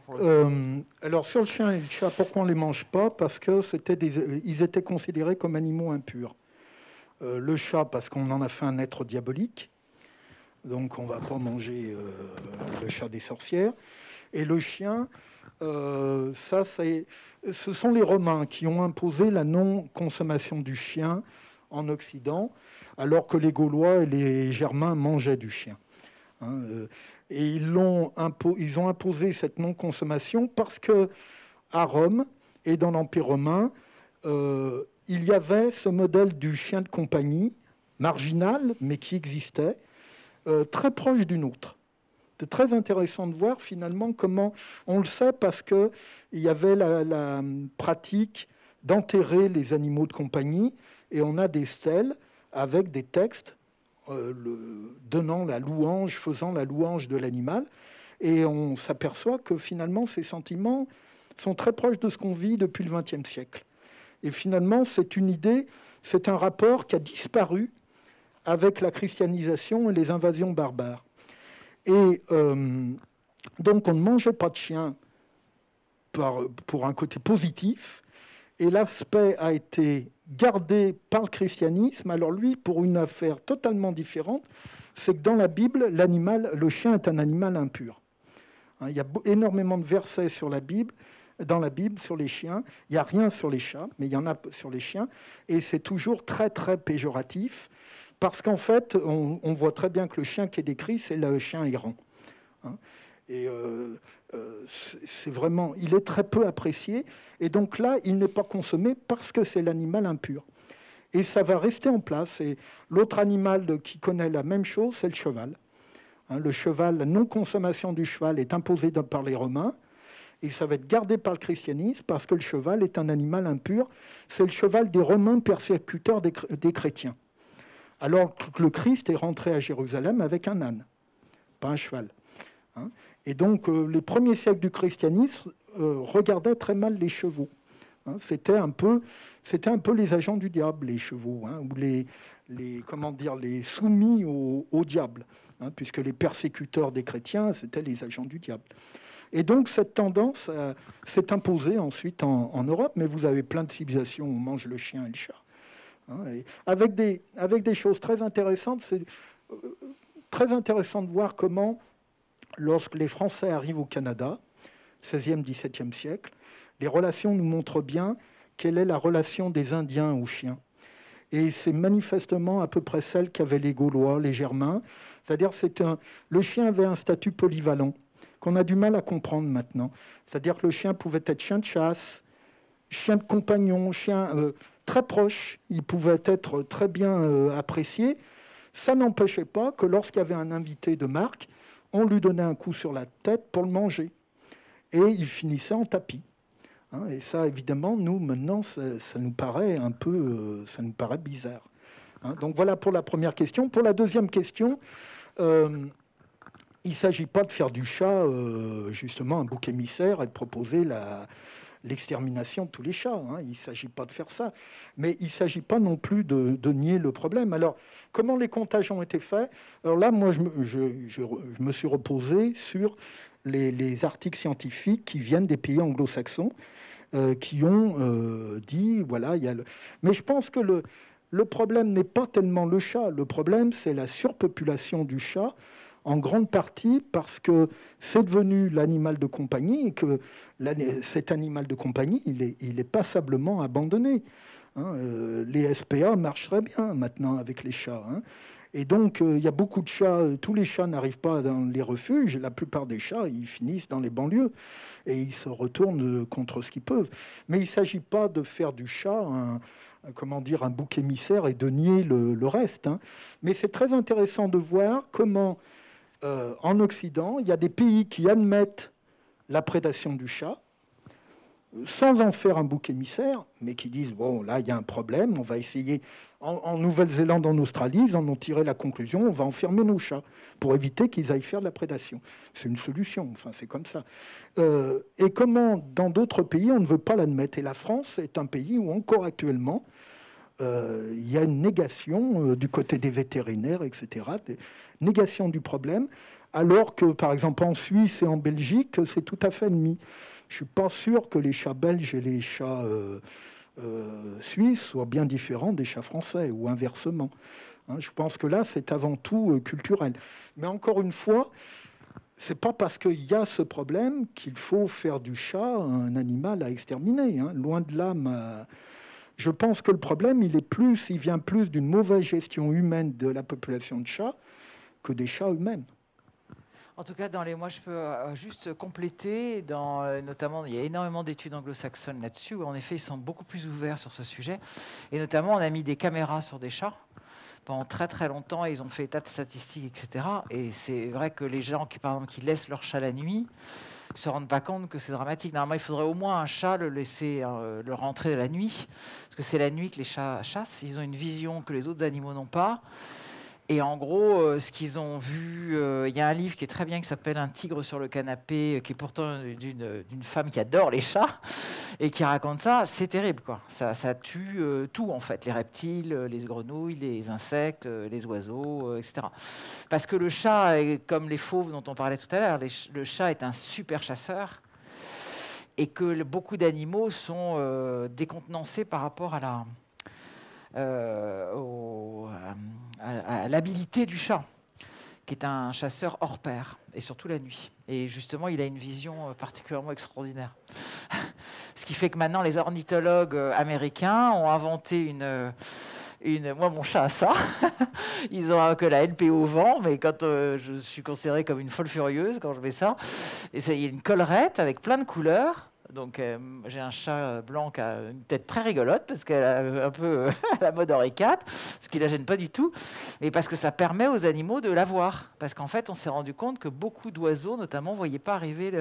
Alors, sur le chien et le chat, pourquoi on ne les mange pas? Parce qu'ils étaient considérés comme animaux impurs. Le chat, parce qu'on en a fait un être diabolique. Donc, on ne va pas manger le chat des sorcières. Et le chien, ce sont les Romains qui ont imposé la non-consommation du chien en Occident, alors que les Gaulois et les Germains mangeaient du chien. Et ils ont imposé cette non-consommation parce que à Rome et dans l'Empire romain, il y avait ce modèle du chien de compagnie, marginal, mais qui existait, très proche du nôtre. C'est très intéressant de voir finalement comment, on le sait parce qu'il y avait la pratique d'enterrer les animaux de compagnie, et on a des stèles avec des textes faisant la louange de l'animal, et on s'aperçoit que finalement ces sentiments sont très proches de ce qu'on vit depuis le XXe siècle. Et finalement, c'est une idée, c'est un rapport qui a disparu avec la christianisation et les invasions barbares. Et donc on ne mangeait pas de chien pour un côté positif, et l'aspect a été gardé par le christianisme. Alors lui, pour une affaire totalement différente, c'est que dans la Bible, le chien est un animal impur. Il y a énormément de versets dans la Bible sur les chiens. Il n'y a rien sur les chats, mais il y en a sur les chiens. Et c'est toujours très, très péjoratif, parce qu'en fait, on voit très bien que le chien qui est décrit, c'est le chien errant. Et c'est vraiment, il est très peu apprécié. Et donc là, il n'est pas consommé parce que c'est l'animal impur. Et ça va rester en place. Et l'autre animal qui connaît la même chose, c'est le cheval. Hein, le cheval, la non-consommation du cheval est imposée par les Romains. Et ça va être gardé par le christianisme parce que le cheval est un animal impur. C'est le cheval des Romains persécuteurs des chrétiens. Alors que le Christ est rentré à Jérusalem avec un âne, pas un cheval. Hein. Et donc, les premiers siècles du christianisme regardaient très mal les chevaux. Hein. C'était un peu les agents du diable, les chevaux, hein, ou les soumis au diable, hein, puisque les persécuteurs des chrétiens, c'était les agents du diable. Et donc, cette tendance s'est imposée ensuite en Europe, mais vous avez plein de civilisations où on mange le chien et le chat. Hein, et avec des choses très intéressantes. C'est très intéressant de voir comment, lorsque les Français arrivent au Canada, 16e, 17e siècle, les relations nous montrent bien quelle est la relation des Indiens aux chiens. Et c'est manifestement à peu près celle qu'avaient les Gaulois, les Germains. C'est-à-dire le chien avait un statut polyvalent qu'on a du mal à comprendre maintenant. C'est-à-dire que le chien pouvait être chien de chasse, chien de compagnon, chien très proche. Il pouvait être très bien apprécié. Ça n'empêchait pas que lorsqu'il y avait un invité de marque, on lui donnait un coup sur la tête pour le manger. Et il finissait en tapis. Hein, et ça, évidemment, nous, maintenant, ça nous paraît un peu... ça nous paraît bizarre. Hein, donc voilà pour la première question. Pour la deuxième question, il ne s'agit pas de faire du chat, justement, un bouc émissaire et de proposer l'extermination de tous les chats. Hein. Il ne s'agit pas de faire ça. Mais il ne s'agit pas non plus de nier le problème. Alors, comment les comptages ont été faits? Alors là, moi, je me suis reposé sur les articles scientifiques qui viennent des pays anglo-saxons, qui ont dit, voilà, il y a le... Mais je pense que le problème n'est pas tellement le chat. Le problème, c'est la surpopulation du chat, en grande partie parce que c'est devenu l'animal de compagnie et que cet animal de compagnie, il est passablement abandonné. Hein, les SPA marchent très bien maintenant avec les chats. Hein. Et donc, il y a beaucoup de chats. Tous les chats n'arrivent pas dans les refuges. La plupart des chats, ils finissent dans les banlieues et ils se retournent contre ce qu'ils peuvent. Mais il ne s'agit pas de faire du chat un bouc émissaire et de nier le reste. Hein. Mais c'est très intéressant de voir comment... en Occident, il y a des pays qui admettent la prédation du chat sans en faire un bouc émissaire, mais qui disent, bon, là, il y a un problème, on va essayer. En Nouvelle-Zélande, en Australie, ils en ont tiré la conclusion, on va enfermer nos chats pour éviter qu'ils aillent faire de la prédation. C'est une solution, enfin, c'est comme ça. Et comment, dans d'autres pays, on ne veut pas l'admettre. Et la France est un pays où, encore actuellement, il y a une négation du côté des vétérinaires, etc., négation du problème, alors que, par exemple, en Suisse et en Belgique, c'est tout à fait admis. Je ne suis pas sûr que les chats belges et les chats suisses soient bien différents des chats français, ou inversement. Hein, je pense que là, c'est avant tout culturel. Mais encore une fois, ce n'est pas parce qu'il y a ce problème qu'il faut faire du chat un animal à exterminer. Hein. Loin de là, je pense que le problème, il vient plus d'une mauvaise gestion humaine de la population de chats que des chats eux-mêmes. En tout cas, moi, je peux juste compléter. Notamment, il y a énormément d'études anglo-saxonnes là-dessus, où en effet, ils sont beaucoup plus ouverts sur ce sujet. Et notamment, on a mis des caméras sur des chats. Pendant très très longtemps, ils ont fait état de statistiques, etc. Et c'est vrai que les gens par exemple, qui laissent leur chat la nuit, ne se rendent pas compte que c'est dramatique. Normalement, il faudrait au moins un chat le laisser le rentrer la nuit, parce que c'est la nuit que les chats chassent. Ils ont une vision que les autres animaux n'ont pas. Et en gros, ce qu'ils ont vu, il y a un livre qui est très bien qui s'appelle « Un tigre sur le canapé », qui est pourtant d'une femme qui adore les chats et qui raconte ça. C'est terrible, quoi. Ça tue tout, en fait, les reptiles, les grenouilles, les insectes, les oiseaux, etc. Parce que le chat, comme les fauves dont on parlait tout à l'heure, le chat est un super chasseur et que beaucoup d'animaux sont décontenancés par rapport à l'habilité du chat, qui est un chasseur hors pair, et surtout la nuit. Et justement, il a une vision particulièrement extraordinaire. Ce qui fait que maintenant, les ornithologues américains ont inventé Moi, mon chat a ça. Ils ont que la LPO au vent, mais quand je suis considérée comme une folle furieuse quand je mets ça. Et il y a une collerette avec plein de couleurs. Donc, j'ai un chat blanc qui a une tête très rigolote parce qu'elle a un peu la mode Henri IV, ce qui ne la gêne pas du tout, et parce que ça permet aux animaux de la voir. Parce qu'en fait, on s'est rendu compte que beaucoup d'oiseaux, notamment, ne voyaient pas arriver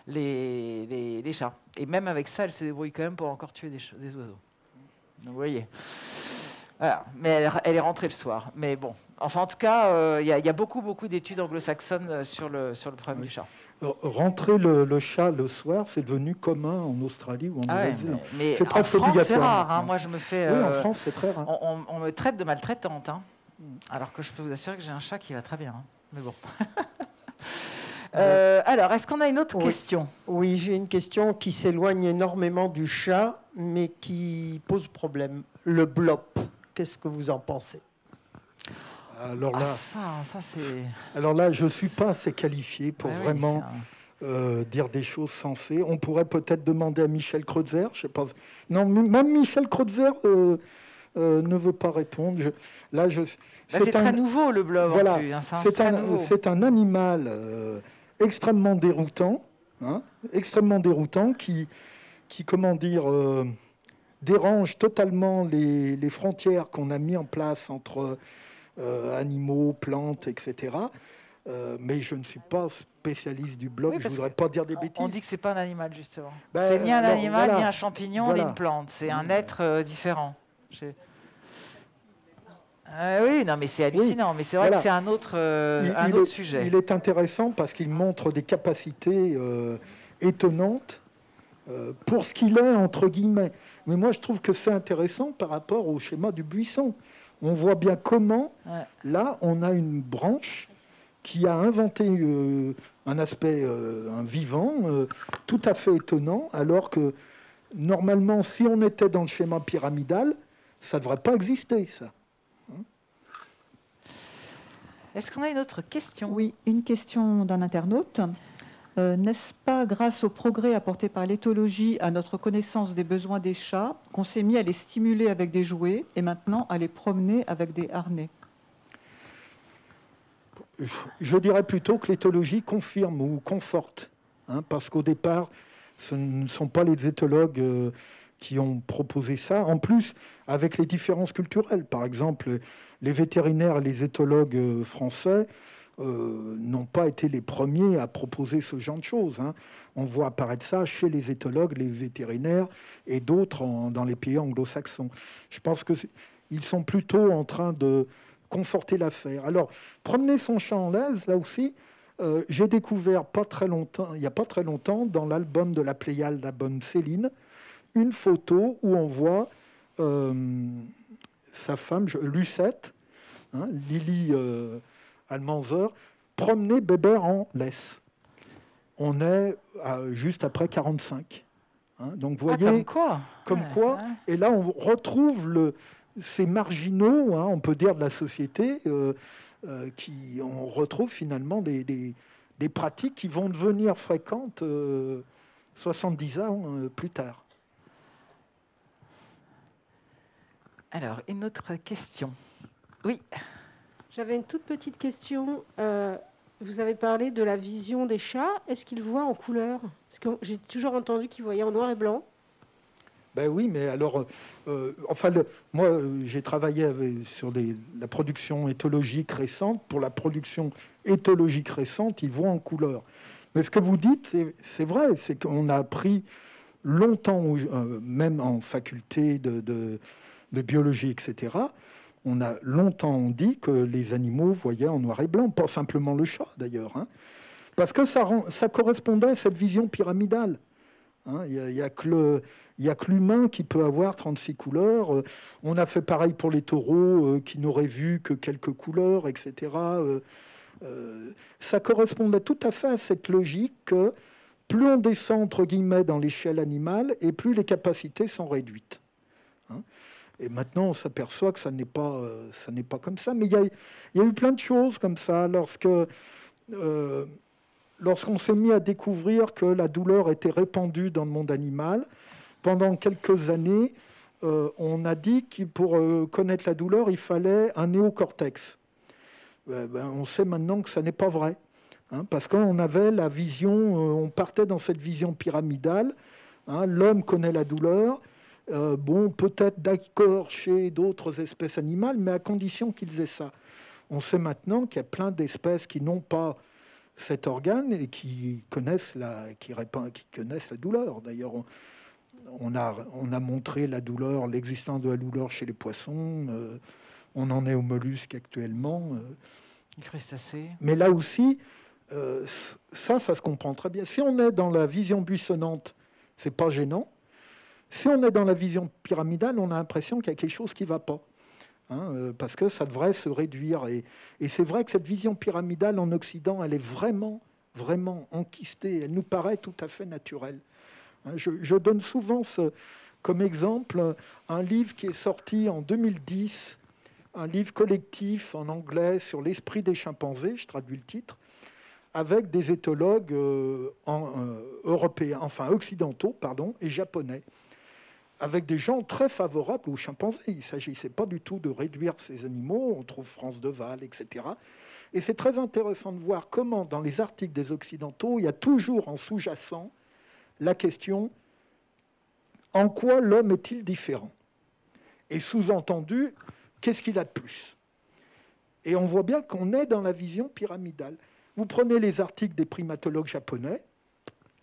les chats. Et même avec ça, elle se débrouille quand même pour encore tuer des oiseaux. Donc, vous voyez. Voilà. Mais elle est rentrée le soir. Mais bon, enfin, en tout cas, il y a beaucoup d'études anglo-saxonnes sur le problème du chat. Rentrer le chat le soir, c'est devenu commun en Australie ou en Nouvelle-Zélande. Mais c'est presque en France, obligatoire. C'est rare. Moi, je me fais. Oui, en France, c'est très rare. On me traite de maltraitante, alors que je peux vous assurer que j'ai un chat qui va très bien. Mais bon. Alors, est-ce qu'on a une autre question? Oui, j'ai une question qui s'éloigne énormément du chat, mais qui pose problème. Le blop, qu'est-ce que vous en pensez? Alors là, ça c'est... Alors là, je ne suis pas assez qualifié pour vraiment dire des choses sensées. On pourrait peut-être demander à Michel Kreutzer. Je sais pas. Non, même Michel Kreutzer ne veut pas répondre. C'est très nouveau, le blob. Voilà, c'est un animal extrêmement déroutant, qui comment dire, dérange totalement les frontières qu'on a mis en place entre animaux, plantes, etc. Mais je ne suis pas spécialiste du blob, je ne voudrais pas dire des bêtises. On dit que ce n'est pas un animal, justement. C'est ni un animal, ni un champignon, ni une plante. C'est un être différent. Oui, non, mais c'est hallucinant. Oui, mais c'est vrai que c'est un autre sujet. Il est intéressant parce qu'il montre des capacités étonnantes pour ce qu'il est, entre guillemets. Mais moi, je trouve que c'est intéressant par rapport au schéma du buisson. On voit bien comment, là, on a une branche qui a inventé un aspect un vivant tout à fait étonnant, alors que, normalement, si on était dans le schéma pyramidal, ça ne devrait pas exister, ça. Est-ce qu'on a une autre question? Oui, une question d'un internaute. N'est-ce pas grâce au progrès apporté par l'éthologie à notre connaissance des besoins des chats qu'on s'est mis à les stimuler avec des jouets et maintenant à les promener avec des harnais? Je dirais plutôt que l'éthologie confirme ou conforte, parce qu'au départ, ce ne sont pas les éthologues qui ont proposé ça. En plus, avec les différences culturelles, par exemple, les vétérinaires et les éthologues français n'ont pas été les premiers à proposer ce genre de choses. On voit apparaître ça chez les éthologues, les vétérinaires et d'autres dans les pays anglo-saxons. Je pense qu'ils sont plutôt en train de conforter l'affaire. Alors, promener son chat en laisse, là aussi, j'ai découvert il n'y a pas très longtemps, dans l'album de la Pléiade, l'album Céline, une photo où on voit sa femme, Lucette, Lily Almanzor, promener Bébert en laisse. On est juste après 45. Donc vous voyez, comme quoi. Et là, on retrouve ces marginaux, on peut dire, de la société, on retrouve finalement des pratiques qui vont devenir fréquentes 70 ans plus tard. Alors, une autre question. Oui. J'avais une toute petite question. Vous avez parlé de la vision des chats. Est-ce qu'ils voient en couleur? Parce que j'ai toujours entendu qu'ils voyaient en noir et blanc. Ben oui, mais alors, moi, j'ai travaillé sur la production éthologique récente. Pour la production éthologique récente, ils voient en couleur. Mais ce que vous dites, c'est vrai, c'est qu'on a appris longtemps, même en faculté de biologie, etc., on a longtemps dit que les animaux voyaient en noir et blanc, pas simplement le chat d'ailleurs, parce que ça correspondait à cette vision pyramidale. Il n'y a que l'humain qui peut avoir 36 couleurs. On a fait pareil pour les taureaux qui n'auraient vu que quelques couleurs, etc. Ça correspondait tout à fait à cette logique que plus on descend, entre guillemets, dans l'échelle animale, et plus les capacités sont réduites. Et maintenant, on s'aperçoit que ça n'est pas comme ça. Mais il y a eu plein de choses comme ça. Lorsqu'on s'est mis à découvrir que la douleur était répandue dans le monde animal, pendant quelques années, on a dit que pour connaître la douleur, il fallait un néocortex. On sait maintenant que ça n'est pas vrai. Parce qu'on avait la vision, on partait dans cette vision pyramidale. L'homme connaît la douleur. Peut-être d'accord chez d'autres espèces animales, mais à condition qu'ils aient ça. On sait maintenant qu'il y a plein d'espèces qui n'ont pas cet organe et qui connaissent la douleur. D'ailleurs, on a montré la douleur, l'existence de la douleur chez les poissons. On en est aux mollusques actuellement. Les crustacés. Mais là aussi, ça se comprend très bien. Si on est dans la vision buissonnante, c'est pas gênant. Si on est dans la vision pyramidale, on a l'impression qu'il y a quelque chose qui ne va pas. Parce que ça devrait se réduire. Et c'est vrai que cette vision pyramidale en Occident, elle est vraiment, vraiment enquistée. Elle nous paraît tout à fait naturelle. Je donne souvent comme exemple un livre qui est sorti en 2010, un livre collectif en anglais sur l'esprit des chimpanzés, je traduis le titre, avec des éthologues occidentaux et japonais, avec des gens très favorables aux chimpanzés. Il ne s'agissait pas du tout de réduire ces animaux. On trouve France de Waal, etc. Et c'est très intéressant de voir comment, dans les articles des Occidentaux, il y a toujours en sous-jacent la question « En quoi l'homme est-il différent ?» Et sous-entendu, qu'est-ce qu'il a de plus? Et on voit bien qu'on est dans la vision pyramidale. Vous prenez les articles des primatologues japonais,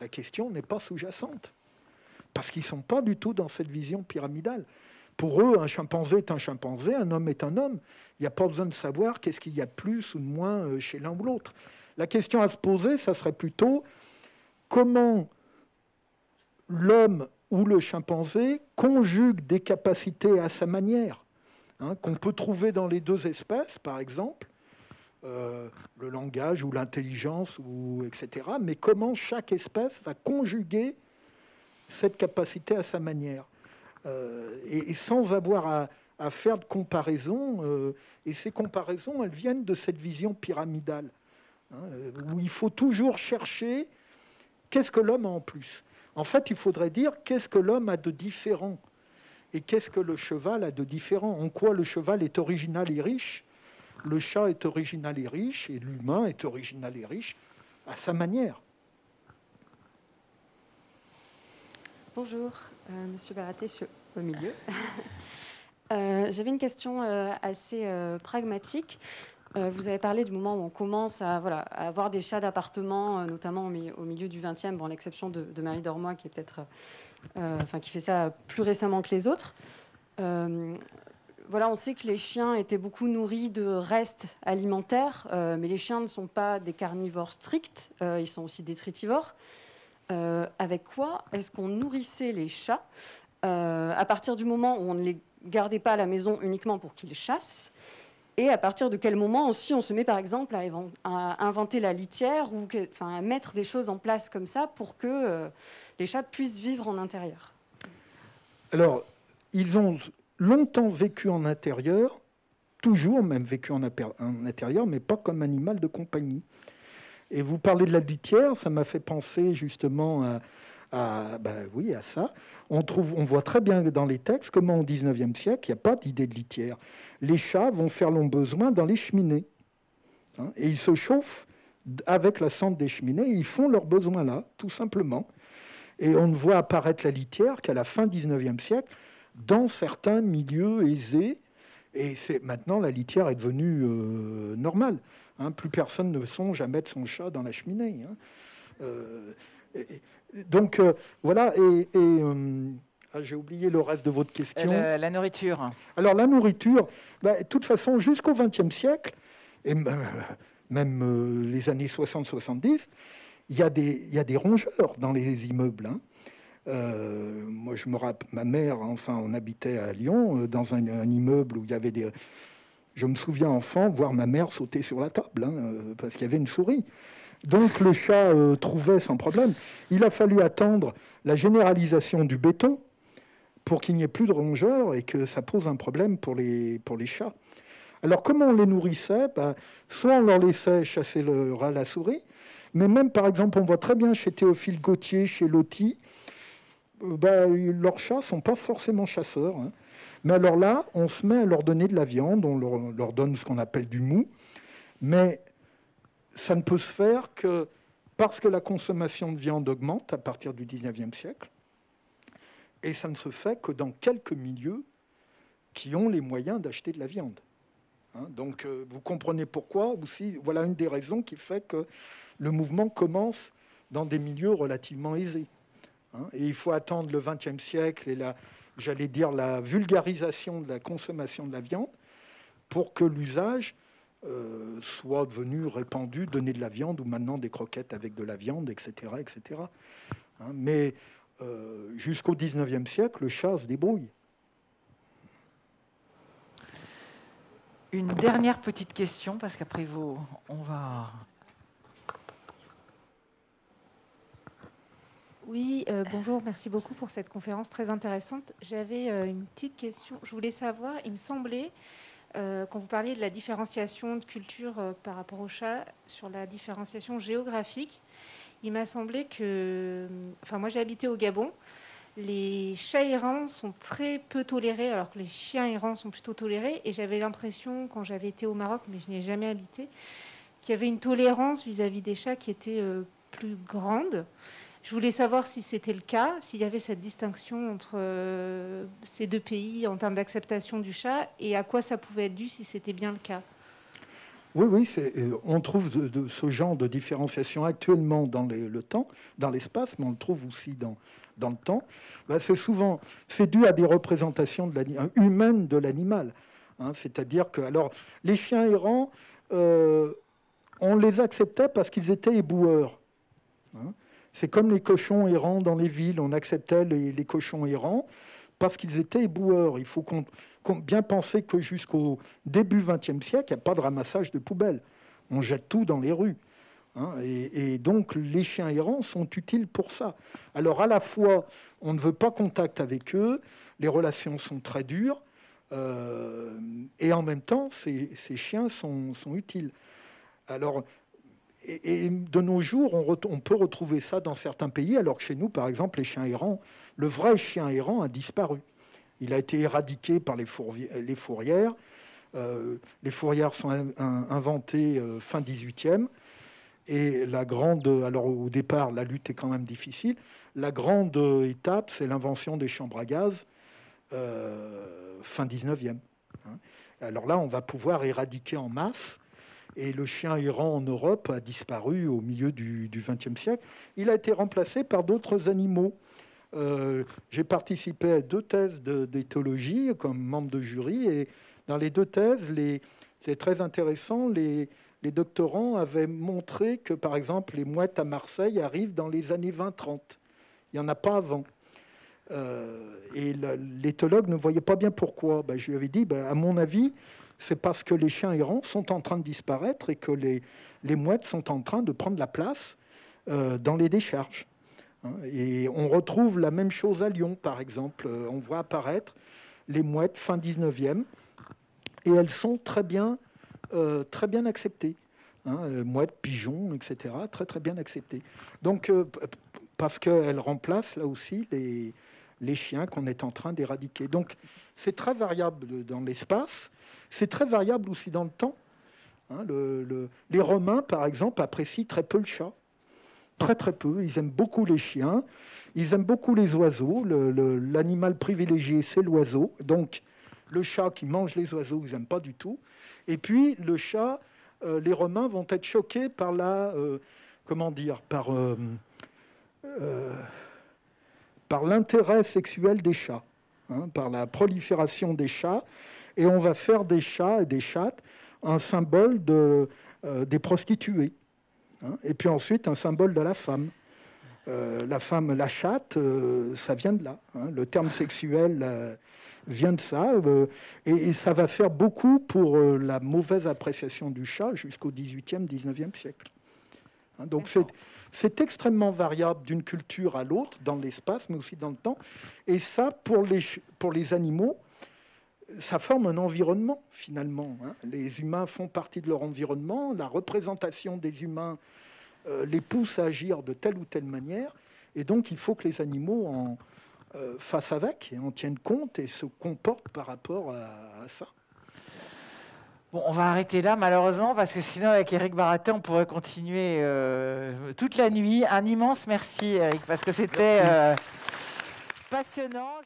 la question n'est pas sous-jacente. Parce qu'ils ne sont pas du tout dans cette vision pyramidale. Pour eux, un chimpanzé est un chimpanzé, un homme est un homme. Il n'y a pas besoin de savoir qu'est-ce qu'il y a de plus ou de moins chez l'un ou l'autre. La question à se poser, ça serait plutôt comment l'homme ou le chimpanzé conjugue des capacités à sa manière, qu'on peut trouver dans les deux espèces, par exemple, le langage ou l'intelligence, etc. Mais comment chaque espèce va conjuguer cette capacité à sa manière, et sans avoir à faire de comparaison. Et ces comparaisons, elles viennent de cette vision pyramidale, où il faut toujours chercher qu'est-ce que l'homme a en plus. En fait, il faudrait dire qu'est-ce que l'homme a de différent et qu'est-ce que le cheval a de différent. En quoi le cheval est original et riche, le chat est original et riche, et l'humain est original et riche à sa manière. Bonjour, Monsieur Baraté, je suis au milieu. J'avais une question assez pragmatique. Vous avez parlé du moment où on commence à avoir des chats d'appartement, notamment au milieu du XXe, à l'exception de Marie Dormoy, qui est peut-être, qui fait ça plus récemment que les autres. On sait que les chiens étaient beaucoup nourris de restes alimentaires, mais les chiens ne sont pas des carnivores stricts, ils sont aussi détritivores. Avec quoi est-ce qu'on nourrissait les chats à partir du moment où on ne les gardait pas à la maison uniquement pour qu'ils chassent, et à partir de quel moment aussi on se met par exemple à inventer la litière ou à mettre des choses en place comme ça pour que les chats puissent vivre en intérieur? Alors, ils ont longtemps vécu en intérieur, toujours même vécu en intérieur, mais pas comme animal de compagnie. Et vous parlez de la litière, ça m'a fait penser justement à ça. On voit très bien dans les textes comment au XIXe siècle, il n'y a pas d'idée de litière. Les chats vont faire leurs besoins dans les cheminées. Et ils se chauffent avec la cendre des cheminées, et ils font leurs besoins là, tout simplement. Et on ne voit apparaître la litière qu'à la fin du XIXe siècle, dans certains milieux aisés. Et maintenant, la litière est devenue normale. Plus personne ne songe à mettre son chat dans la cheminée. Voilà. J'ai oublié le reste de votre question. La nourriture. Alors, la nourriture, de toute façon, jusqu'au XXe siècle, et même les années 60-70, il y a des rongeurs dans les immeubles. Moi, je me rappelle, ma mère, on habitait à Lyon, dans un immeuble où il y avait des... Je me souviens, enfant, voir ma mère sauter sur la table, parce qu'il y avait une souris. Donc, le chat trouvait sans problème. Il a fallu attendre la généralisation du béton pour qu'il n'y ait plus de rongeurs et que ça pose un problème pour les chats. Alors, comment on les nourrissait? Soit on leur laissait chasser le rat, la souris, mais même, par exemple, on voit très bien chez Théophile Gautier, chez Loti, Leurs chats ne sont pas forcément chasseurs, hein. Mais alors là, on se met à leur donner de la viande, on leur donne ce qu'on appelle du mou, mais ça ne peut se faire que parce que la consommation de viande augmente à partir du 19e siècle, et ça ne se fait que dans quelques milieux qui ont les moyens d'acheter de la viande. Hein, donc vous comprenez pourquoi aussi, voilà une des raisons qui fait que le mouvement commence dans des milieux relativement aisés. Hein, et il faut attendre le XXe siècle et la vulgarisation de la consommation de la viande pour que l'usage soit devenu répandu, donner de la viande ou maintenant des croquettes avec de la viande, etc. etc. Hein, mais jusqu'au XIXe siècle, le chat se débrouille. Une dernière petite question, parce qu'après on va... Oui, bonjour, merci beaucoup pour cette conférence très intéressante. J'avais une petite question. Je voulais savoir, il me semblait, quand vous parliez de la différenciation de culture par rapport au chat, sur la différenciation géographique, il m'a semblé que... Enfin, moi, j'ai habité au Gabon. Les chats errants sont très peu tolérés, alors que les chiens errants sont plutôt tolérés. Et j'avais l'impression, quand j'avais été au Maroc, mais je n'y ai jamais habité, qu'il y avait une tolérance vis-à-vis des chats qui était plus grande. Je voulais savoir si c'était le cas, s'il y avait cette distinction entre ces deux pays en termes d'acceptation du chat, et à quoi ça pouvait être dû si c'était bien le cas. Oui, on trouve ce genre de différenciation actuellement dans le temps, dans l'espace, mais on le trouve aussi dans le temps. C'est dû à des représentations humaines de l'animal. Hein, c'est-à-dire que, alors, les chiens errants, on les acceptait parce qu'ils étaient éboueurs. Hein. C'est comme les cochons errants dans les villes. On acceptait les cochons errants parce qu'ils étaient éboueurs. Il faut bien penser que jusqu'au début XXe siècle, il n'y a pas de ramassage de poubelles. On jette tout dans les rues. Hein, et donc, les chiens errants sont utiles pour ça. Alors, à la fois, on ne veut pas contact avec eux, les relations sont très dures, et en même temps, ces chiens sont utiles. Alors... Et de nos jours, on peut retrouver ça dans certains pays, alors que chez nous, par exemple, les chiens errants, le vrai chien errant a disparu. Il a été éradiqué par les fourrières. Les fourrières sont inventées fin 18e. Et alors au départ, la lutte est quand même difficile. La grande étape, c'est l'invention des chambres à gaz fin 19e. Alors là, on va pouvoir éradiquer en masse. Et le chien errant en Europe a disparu au milieu du XXe siècle. Il a été remplacé par d'autres animaux. J'ai participé à 2 thèses d'éthologie comme membre de jury. Et dans les 2 thèses, c'est très intéressant, les doctorants avaient montré que, par exemple, les mouettes à Marseille arrivent dans les années 20-30. Il n'y en a pas avant. Et l'éthologue ne voyait pas bien pourquoi. Je lui avais dit, à mon avis... c'est parce que les chiens errants sont en train de disparaître et que les mouettes sont en train de prendre la place dans les décharges. Et on retrouve la même chose à Lyon, par exemple. On voit apparaître les mouettes fin 19e et elles sont très bien acceptées. Mouettes, pigeons, etc. Très, très bien acceptées. Donc, parce qu'elles remplacent là aussi les chiens qu'on est en train d'éradiquer. Donc, c'est très variable dans l'espace. C'est très variable aussi dans le temps. Les Romains, par exemple, apprécient très peu le chat. Très, très peu. Ils aiment beaucoup les chiens. Ils aiment beaucoup les oiseaux. L'animal privilégié, c'est l'oiseau. Donc, le chat qui mange les oiseaux, ils n'aiment pas du tout. Et puis, le chat, les Romains vont être choqués par par l'intérêt sexuel des chats, par la prolifération des chats. Et on va faire des chats et des chattes un symbole des prostituées. Et puis ensuite, un symbole de la femme. La femme, la chatte, ça vient de là. Le terme sexuel vient de ça. Et ça va faire beaucoup pour la mauvaise appréciation du chat jusqu'au XVIIIe, XIXe siècle. Donc c'est extrêmement variable d'une culture à l'autre, dans l'espace, mais aussi dans le temps. Et ça, pour les animaux, ça forme un environnement, finalement. Les humains font partie de leur environnement. La représentation des humains les pousse à agir de telle ou telle manière. Et donc, il faut que les animaux fassent avec et en tiennent compte et se comportent par rapport à ça. Bon, on va arrêter là, malheureusement, parce que sinon, avec Éric Baraté, on pourrait continuer toute la nuit. Un immense merci, Éric, parce que c'était passionnant.